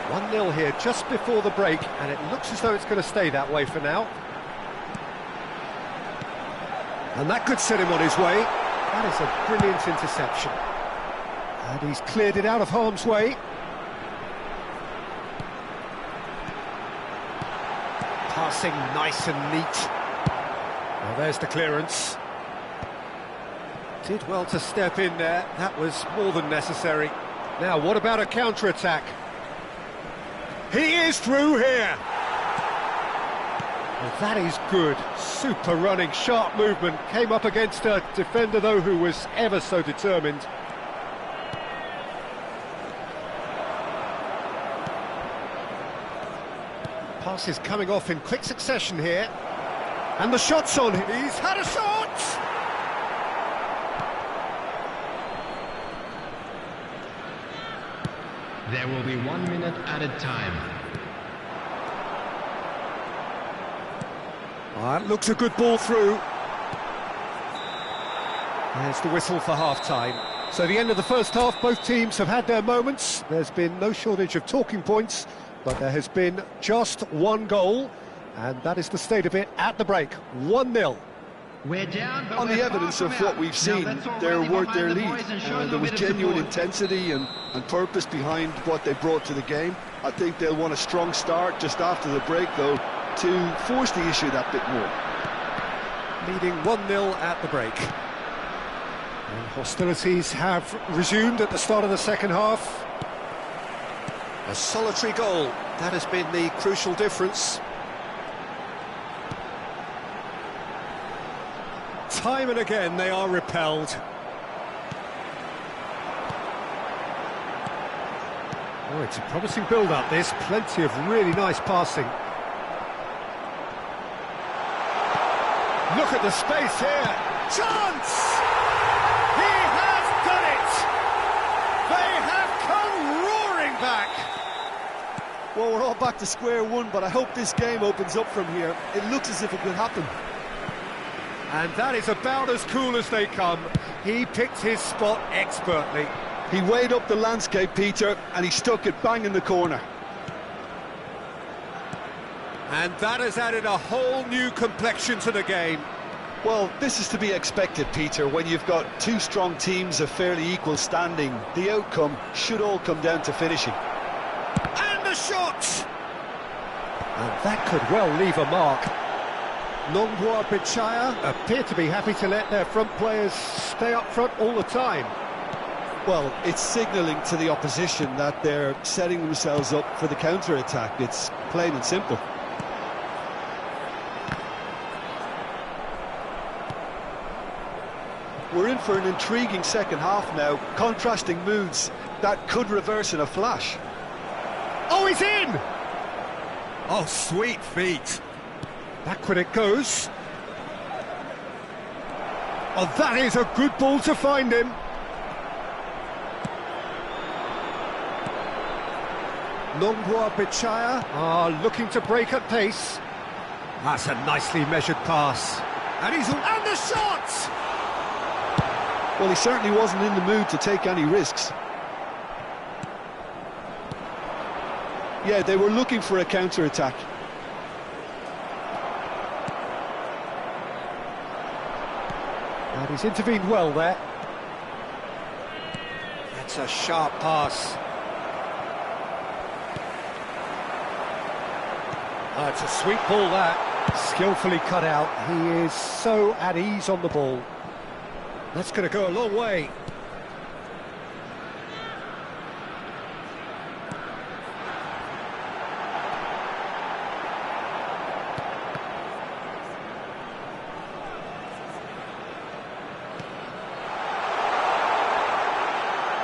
One 1-0 here just before the break, and it looks as though it's going to stay that way for now. And that could set him on his way. That is a brilliant interception. And he's cleared it out of harm's way. Passing nice and neat. Well, there's the clearance. Did well to step in there. That was more than necessary. Now, what about a counter-attack? He is through here! Well, that is good. Super running, sharp movement. Came up against a defender, though, who was ever so determined. Pass is coming off in quick succession here. And the shot's on. He's had a shot! There will be 1 minute added time. That looks a good ball through. There's the whistle for half-time. So the end of the first half, both teams have had their moments. There's been no shortage of talking points, but there has been just one goal, and that is the state of it at the break. 1-0. We're down, but On the evidence of what we've seen, they're worth their lead. There was genuine intensity and purpose behind what they brought to the game. I think they'll want a strong start just after the break, though, to force the issue that bit more. Leading 1-0 at the break. And hostilities have resumed at the start of the second half. A solitary goal, that has been the crucial difference. Time and again they are repelled. Oh, it's a promising build-up, this. Plenty of really nice passing. Look at the space here. Chance! He has done it! They have come roaring back! Well, we're all back to square one, but I hope this game opens up from here. It looks as if it could happen. And that is about as cool as they come. He picked his spot expertly. He weighed up the landscape, Peter, and he stuck it bang in the corner. And that has added a whole new complexion to the game. Well, this is to be expected, Peter. When you've got two strong teams of fairly equal standing, the outcome should all come down to finishing. And the shot! And that could well leave a mark. Nongwa Bichaya appear to be happy to let their front players stay up front all the time. Well, it's signalling to the opposition that they're setting themselves up for the counter-attack. It's plain and simple. We're in for an intriguing second half now, contrasting moods that could reverse in a flash. Oh, he's in! Oh, sweet feet. Back when it goes. Oh, that is a good ball to find him. Nongwa Bichaya are looking to break at pace. That's a nicely measured pass. And the shot! Well, he certainly wasn't in the mood to take any risks. Yeah, they were looking for a counter-attack. And he's intervened well there. That's a sharp pass. Oh, it's a sweet ball, that. Skillfully cut out. He is so at ease on the ball. That's going to go a long way.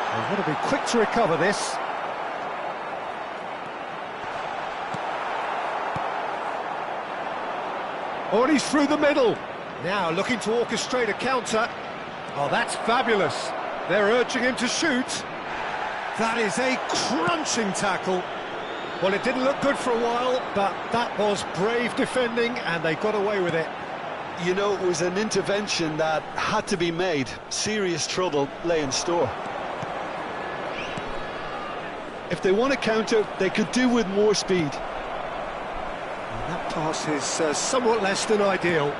They've got to be quick to recover this. Oh, and he's through the middle. Now looking to orchestrate a counter. Oh, that's fabulous. They're urging him to shoot. That is a crunching tackle. Well, it didn't look good for a while, but that was brave defending, and they got away with it. You know, it was an intervention that had to be made. Serious trouble lay in store. If they want to counter, they could do with more speed. That pass is somewhat less than ideal.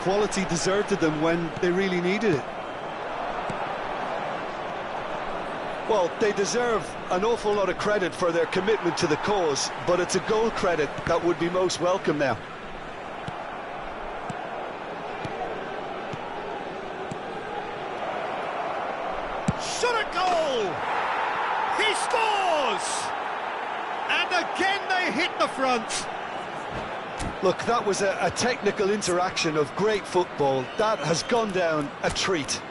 Quality deserted them when they really needed it. Well, they deserve an awful lot of credit for their commitment to the cause, but it's a goal credit that would be most welcome now. Shot a goal! He scores! And again they hit the front. Look, that was a technical interaction of great football. That has gone down a treat.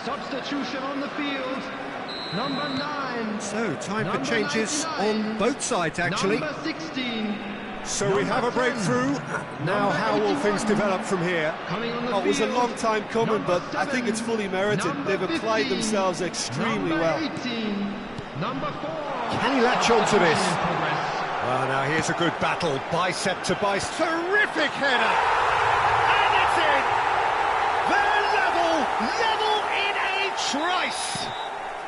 Substitution on the field, number 9. So, time for Number changes 99. on both sides, actually. Number 16. So we Number have a 10. breakthrough. Now, Number how will 81. things develop from here? Coming on the Oh, it was a field, long time coming, number but I think it's 7. fully merited. Number They've applied 15. themselves extremely number well. 18. Number 4. Can he latch on to this? In progress. Well, now here's a good battle, bicep to bicep. Terrific header! And it's in! They're level in a trice!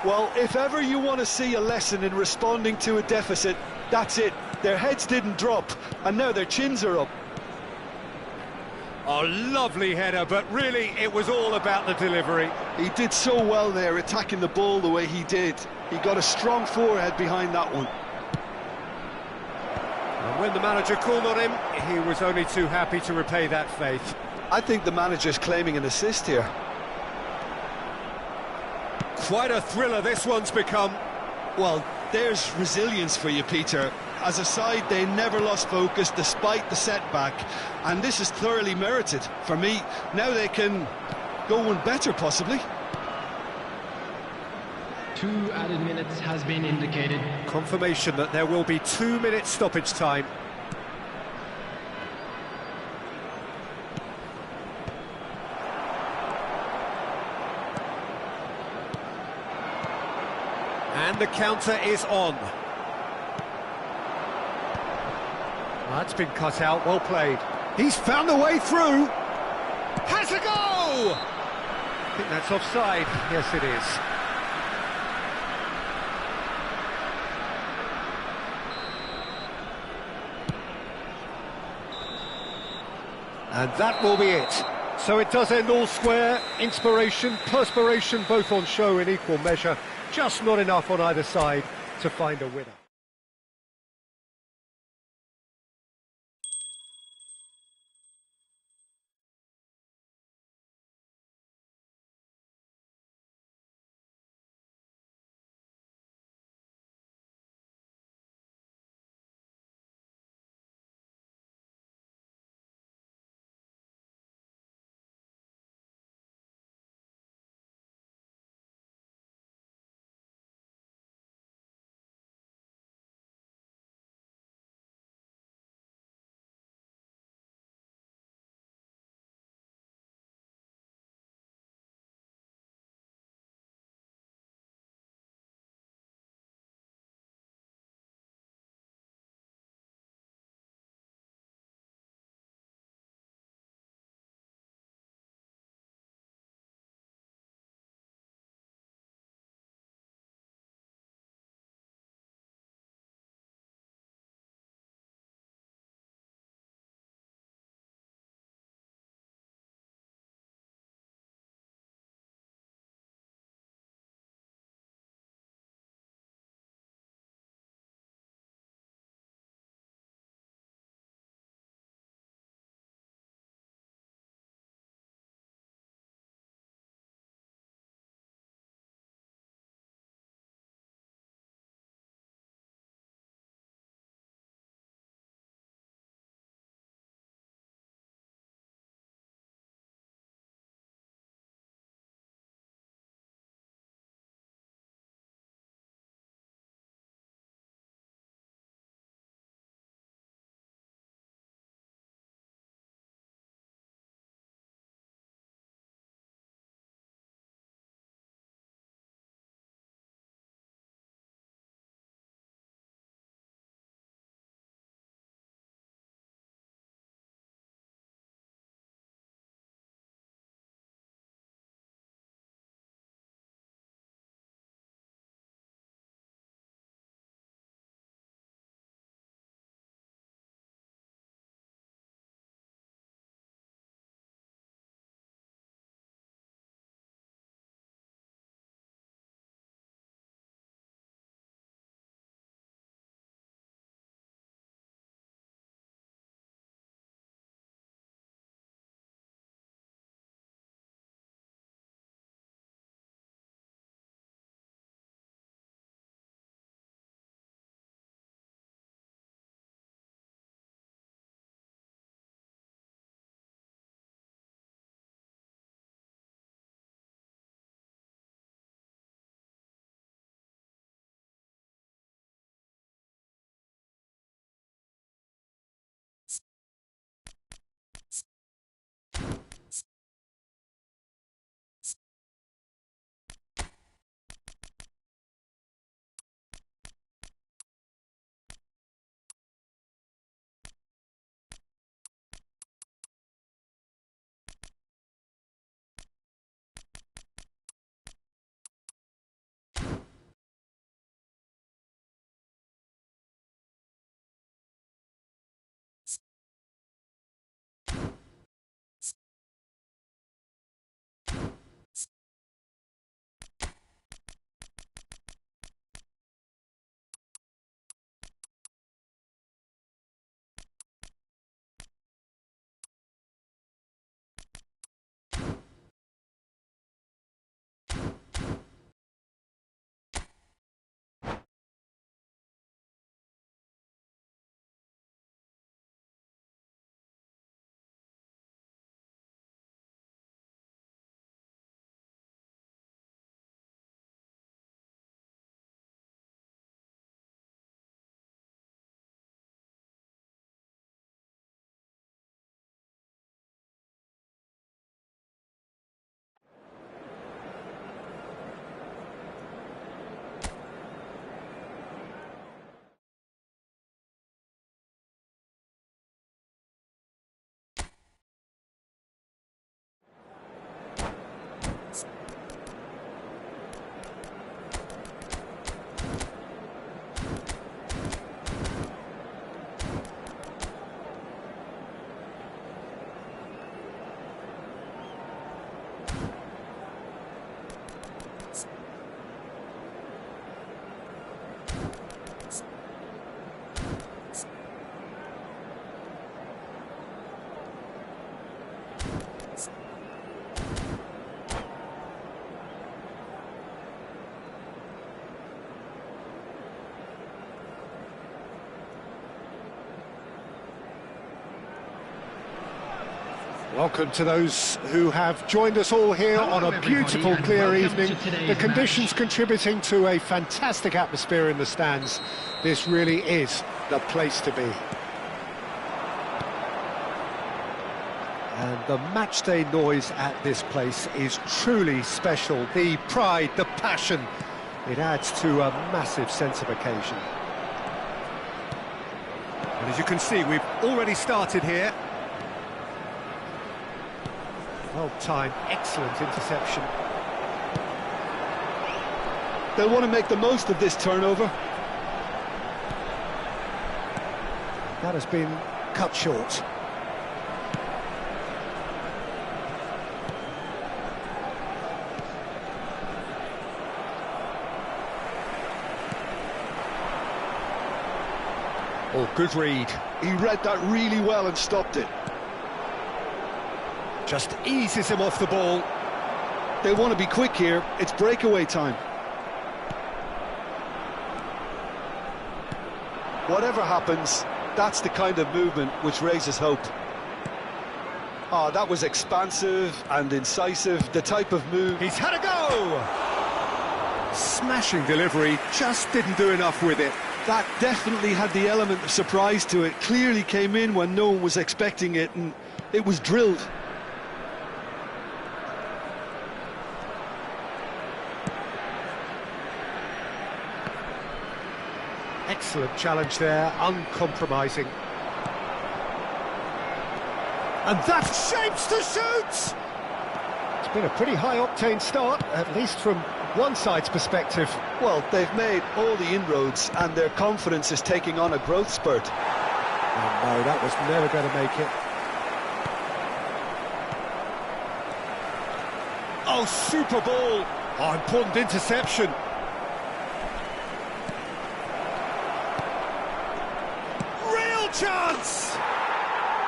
Well, if ever you want to see a lesson in responding to a deficit, that's it. Their heads didn't drop, and now their chins are up. Oh, lovely header, but really it was all about the delivery. He did so well there, attacking the ball the way he did. He got a strong forehead behind that one. And when the manager called on him, he was only too happy to repay that faith. I think the manager's claiming an assist here. Quite a thriller this one's become. Well, there's resilience for you, Peter. As a side, they never lost focus despite the setback, and this is thoroughly merited. For me, now they can go one better, possibly. 2 added minutes has been indicated. Confirmation that there will be 2 minutes stoppage time. And the counter is on. That's been cut out, well played. He's found a way through. Has a go! I think that's offside. Yes, it is. And that will be it. So it does end all square. Inspiration, perspiration, both on show in equal measure. Just not enough on either side to find a winner. Welcome to those who have joined us all here on a beautiful, clear evening. The conditions contributing to a fantastic atmosphere in the stands. This really is the place to be. And the matchday noise at this place is truly special. The pride, the passion, it adds to a massive sense of occasion. And as you can see, we've already started here. Well timed, excellent interception. They'll want to make the most of this turnover. That has been cut short. Oh, good read. He read that really well and stopped it. Just eases him off the ball. They want to be quick here. It's breakaway time. Whatever happens, that's the kind of movement which raises hope. Oh, that was expansive and incisive, the type of move. He's had a go! Smashing delivery, just didn't do enough with it. That definitely had the element of surprise to it. Clearly came in when no one was expecting it, and it was drilled. Excellent challenge there, uncompromising. And that shapes to shoot! It's been a pretty high-octane start, at least from one side's perspective. Well, they've made all the inroads and their confidence is taking on a growth spurt. Oh no, that was never going to make it. Oh, super ball! Oh, important interception. Real chance!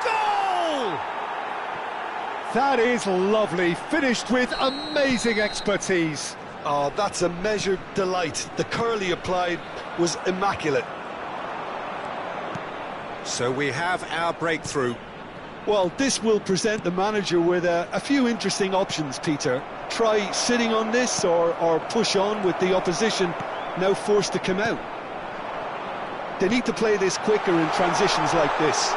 Goal! That is lovely, finished with amazing expertise. Oh, that's a measured delight. The curl he applied was immaculate. So we have our breakthrough. Well, this will present the manager with a few interesting options, Peter. Try sitting on this or push on with the opposition now forced to come out. They need to play this quicker in transitions like this.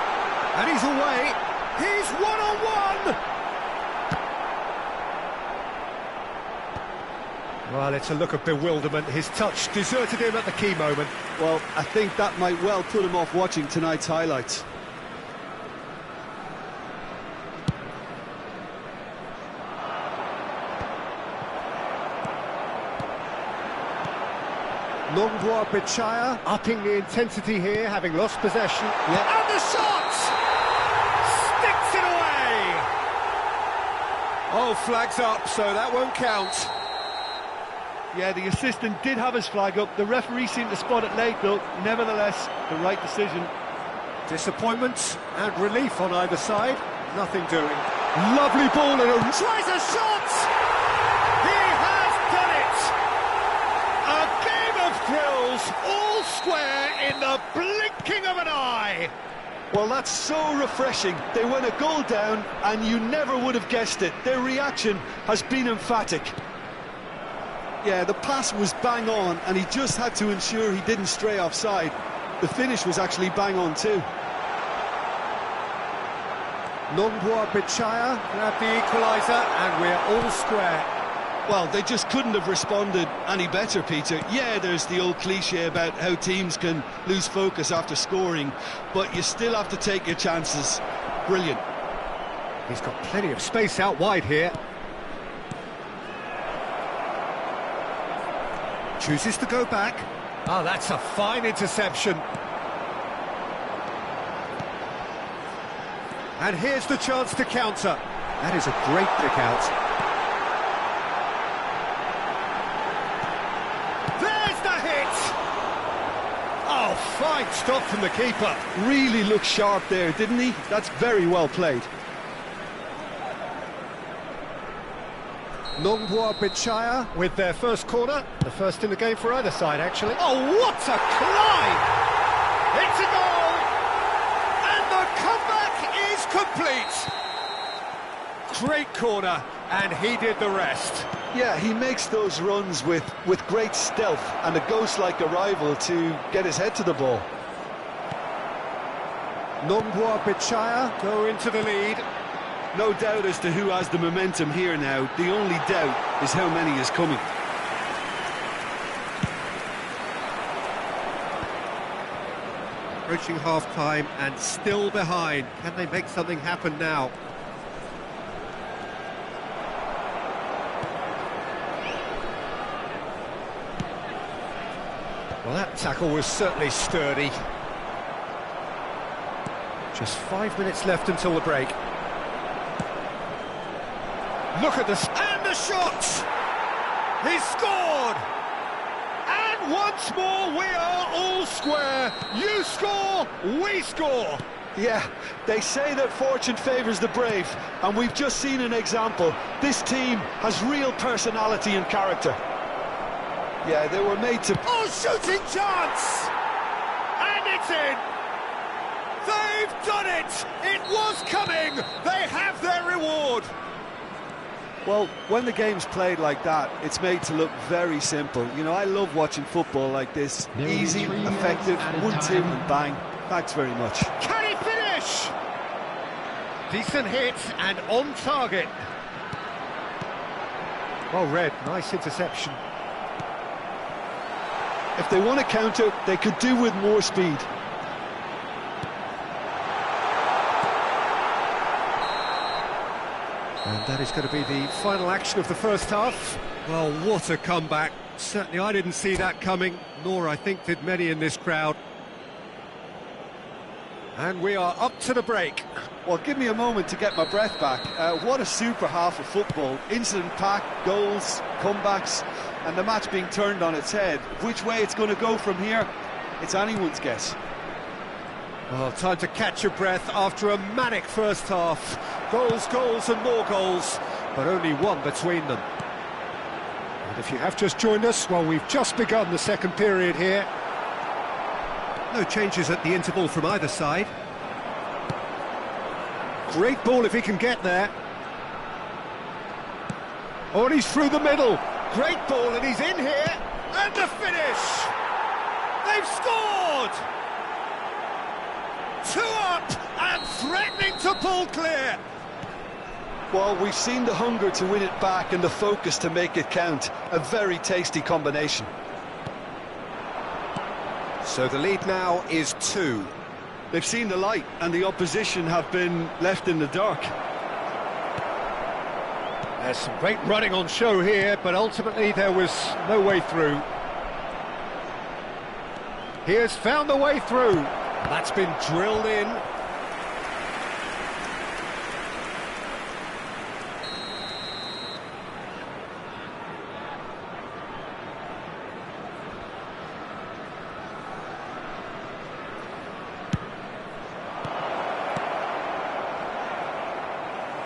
And he's away. He's one-on-one! Well, it's a look of bewilderment. His touch deserted him at the key moment. Well, I think that might well put him off watching tonight's highlights. Nongwa Bichaya upping the intensity here, having lost possession. Yeah. And the shot! Sticks it away! Oh, flags up, so that won't count. Yeah, the assistant did have his flag up. The referee seemed to spot it late, though. Nevertheless, the right decision. Disappointment and relief on either side. Nothing doing. Lovely ball and tries a shot! He has done it! A game of thrills, all square in the blinking of an eye. Well, that's so refreshing. They went a goal down, and you never would have guessed it. Their reaction has been emphatic. Yeah, the pass was bang on, and he just had to ensure he didn't stray offside. The finish was actually bang on too. Nongwa Bichaya grabbed the equaliser, and we're all square. Well, they just couldn't have responded any better, Peter. Yeah, there's the old cliche about how teams can lose focus after scoring, but you still have to take your chances. Brilliant. He's got plenty of space out wide here. Chooses to go back. Oh, that's a fine interception. And here's the chance to counter. That is a great pick out. There's the hit! Oh, fine stop from the keeper. Really looked sharp there, didn't he? That's very well played. Nongwa Bichaya with their first corner, the first in the game for either side, actually. Oh, what a climb! It's a goal! And the comeback is complete! Great corner, and he did the rest. Yeah, he makes those runs with great stealth and a ghost-like arrival to get his head to the ball. Nongwa Bichaya go into the lead. No doubt as to who has the momentum here now. The only doubt is how many is coming. Approaching half-time and still behind. Can they make something happen now? Well, that tackle was certainly sturdy. Just 5 minutes left until the break. Look at this, and the shot! He scored! And once more we are all square. You score, we score. Yeah, they say that fortune favours the brave, and we've just seen an example. This team has real personality and character. Yeah, they were made to... Oh, shooting chance! And it's in! They've done it! It was coming! They have their reward! Well, when the game's played like that, it's made to look very simple. You know, I love watching football like this. Easy, effective, 1-2 and bang. Thanks very much. Can he finish? Decent hit and on target. Well read, nice interception. If they want to counter, they could do with more speed. And that is going to be the final action of the first half. Well, what a comeback. Certainly I didn't see that coming, nor I think did many in this crowd. And we are up to the break. Well, give me a moment to get my breath back. What a super half of football. Incident-packed, goals, comebacks, and the match being turned on its head. Which way it's going to go from here, it's anyone's guess. Well, time to catch your breath after a manic first half. Goals, goals and more goals, but only one between them. And if you have just joined us, well, we've just begun the second period here. No changes at the interval from either side. Great ball if he can get there. Oh, and he's through the middle. Great ball, and he's in here. And the finish! They've scored! 2 up and threatening to pull clear. Well, we've seen the hunger to win it back and the focus to make it count. A very tasty combination. So the lead now is 2. They've seen the light and the opposition have been left in the dark. There's some great running on show here, but ultimately there was no way through. He has found the way through. That's been drilled in.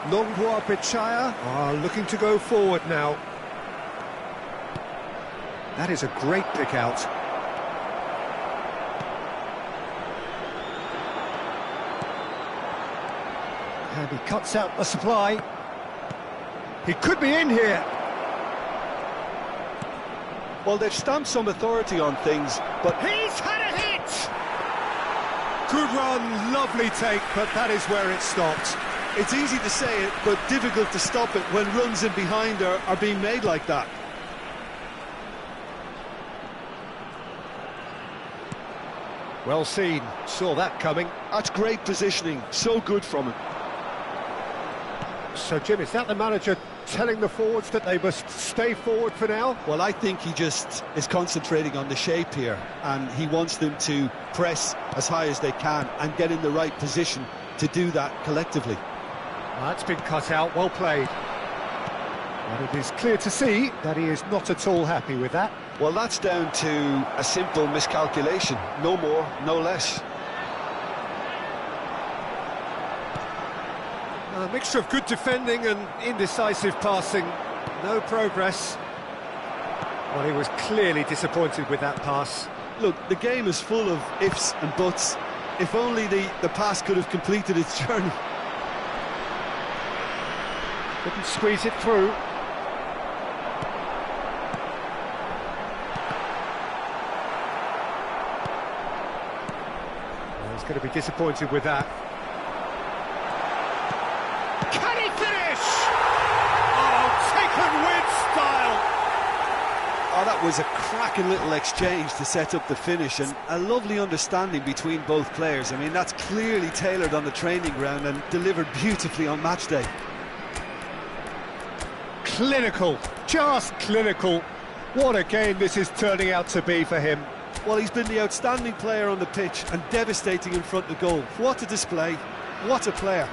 Nongwa Bichaya are looking to go forward now. That is a great pick out. And he cuts out the supply. He could be in here. Well, they've stamped some authority on things, but... He's had a hit! Good run, lovely take, but that is where it stopped. It's easy to say it, but difficult to stop it when runs in behind are being made like that. Well seen, saw that coming. That's great positioning, so good from him. So, Jim, is that the manager telling the forwards that they must stay forward for now? Well, I think he just is concentrating on the shape here, and he wants them to press as high as they can and get in the right position to do that collectively. That's been cut out, well played. And it is clear to see that he is not at all happy with that. Well, that's down to a simple miscalculation, no more, no less. A mixture of good defending and indecisive passing, no progress. Well, he was clearly disappointed with that pass. Look, the game is full of ifs and buts. If only the pass could have completed its journey. Couldn't squeeze it through. Well, he's going to be disappointed with that. Can he finish? Oh, taken with style! Oh, that was a cracking little exchange to set up the finish, and a lovely understanding between both players. I mean, that's clearly tailored on the training ground and delivered beautifully on match day. Clinical, just clinical. What a game this is turning out to be for him. Well, he's been the outstanding player on the pitch and devastating in front of goal. What a display, what a player.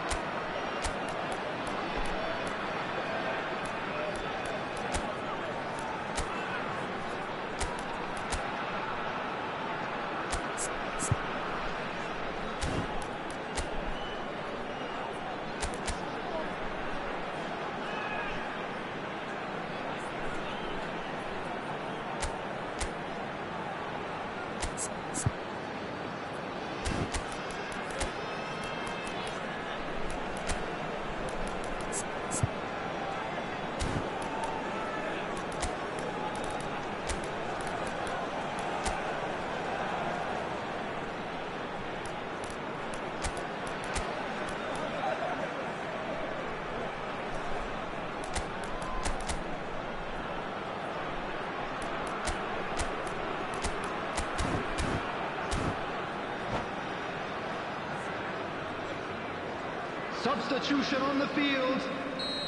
Substitution on the field,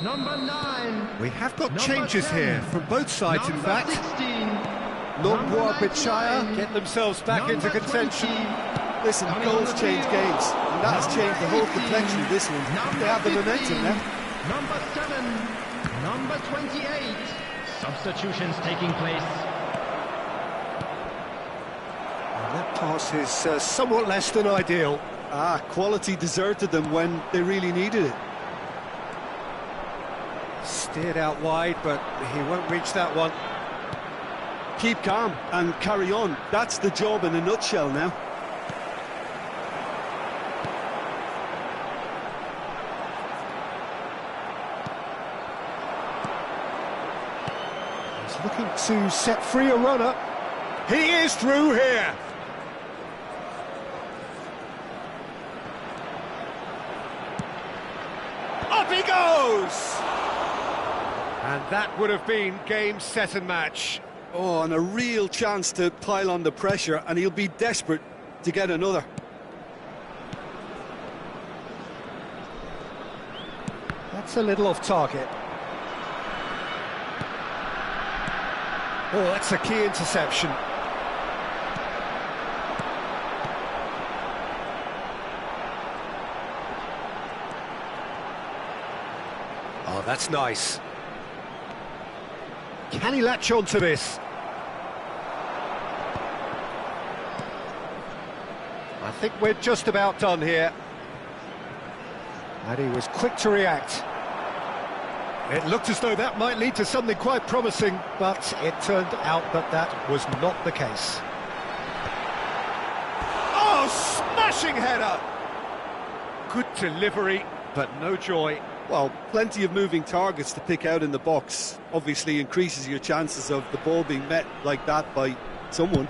number 9. We have got Number changes 10. here from both sides, in Number fact. 16. Longbois Number Bichaya 99. get themselves back into Number contention. 20. Listen, Coming goals on the change field. games, and that has Number changed the whole 18. complexion of this one. Number They have the 15. momentum now. Number 7. Number 28. Substitutions taking place. And that pass is somewhat less than ideal. Ah, quality deserted them when they really needed it. Steered out wide, but he won't reach that one. Keep calm and carry on. That's the job in a nutshell now. He's looking to set free a runner. He is through here. Up he goes! And that would have been game, set and match. Oh, and a real chance to pile on the pressure, and he'll be desperate to get another. That's a little off target. Oh, that's a key interception. Oh, that's nice. Can he latch on to this? I think we're just about done here. And he was quick to react. It looked as though that might lead to something quite promising, but it turned out that that was not the case. Oh, smashing header! Good delivery, but no joy. Well, plenty of moving targets to pick out in the box. Obviously increases your chances of the ball being met like that by someone.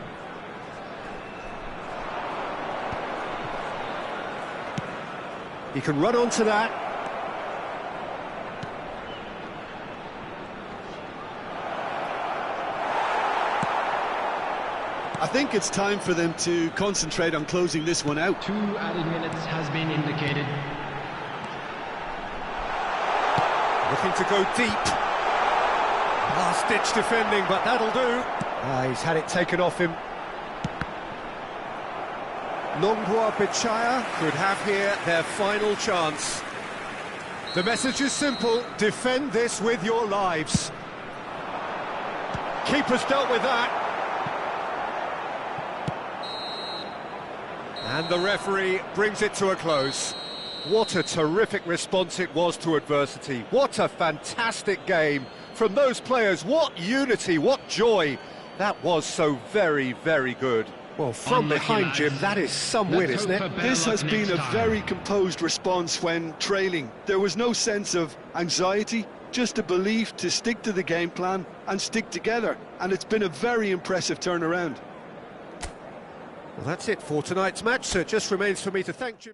He can run onto that. I think it's time for them to concentrate on closing this one out. 2 added minutes has been indicated. Looking to go deep. Last-ditch defending, but that'll do. He's had it taken off him. Longbois Bichaya could have here their final chance. The message is simple: defend this with your lives. Keeper's dealt with that. And the referee brings it to a close. What a terrific response it was to adversity. What a fantastic game from those players. What unity, what joy. That was so very, very good. Well, from Unlucky behind, lads. Jim, that is some win, Let's isn't hope it? for better This has luck been a next time. very composed response when trailing. There was no sense of anxiety, just a belief to stick to the game plan and stick together. And it's been a very impressive turnaround. Well, that's it for tonight's match, so it just remains for me to thank Jim.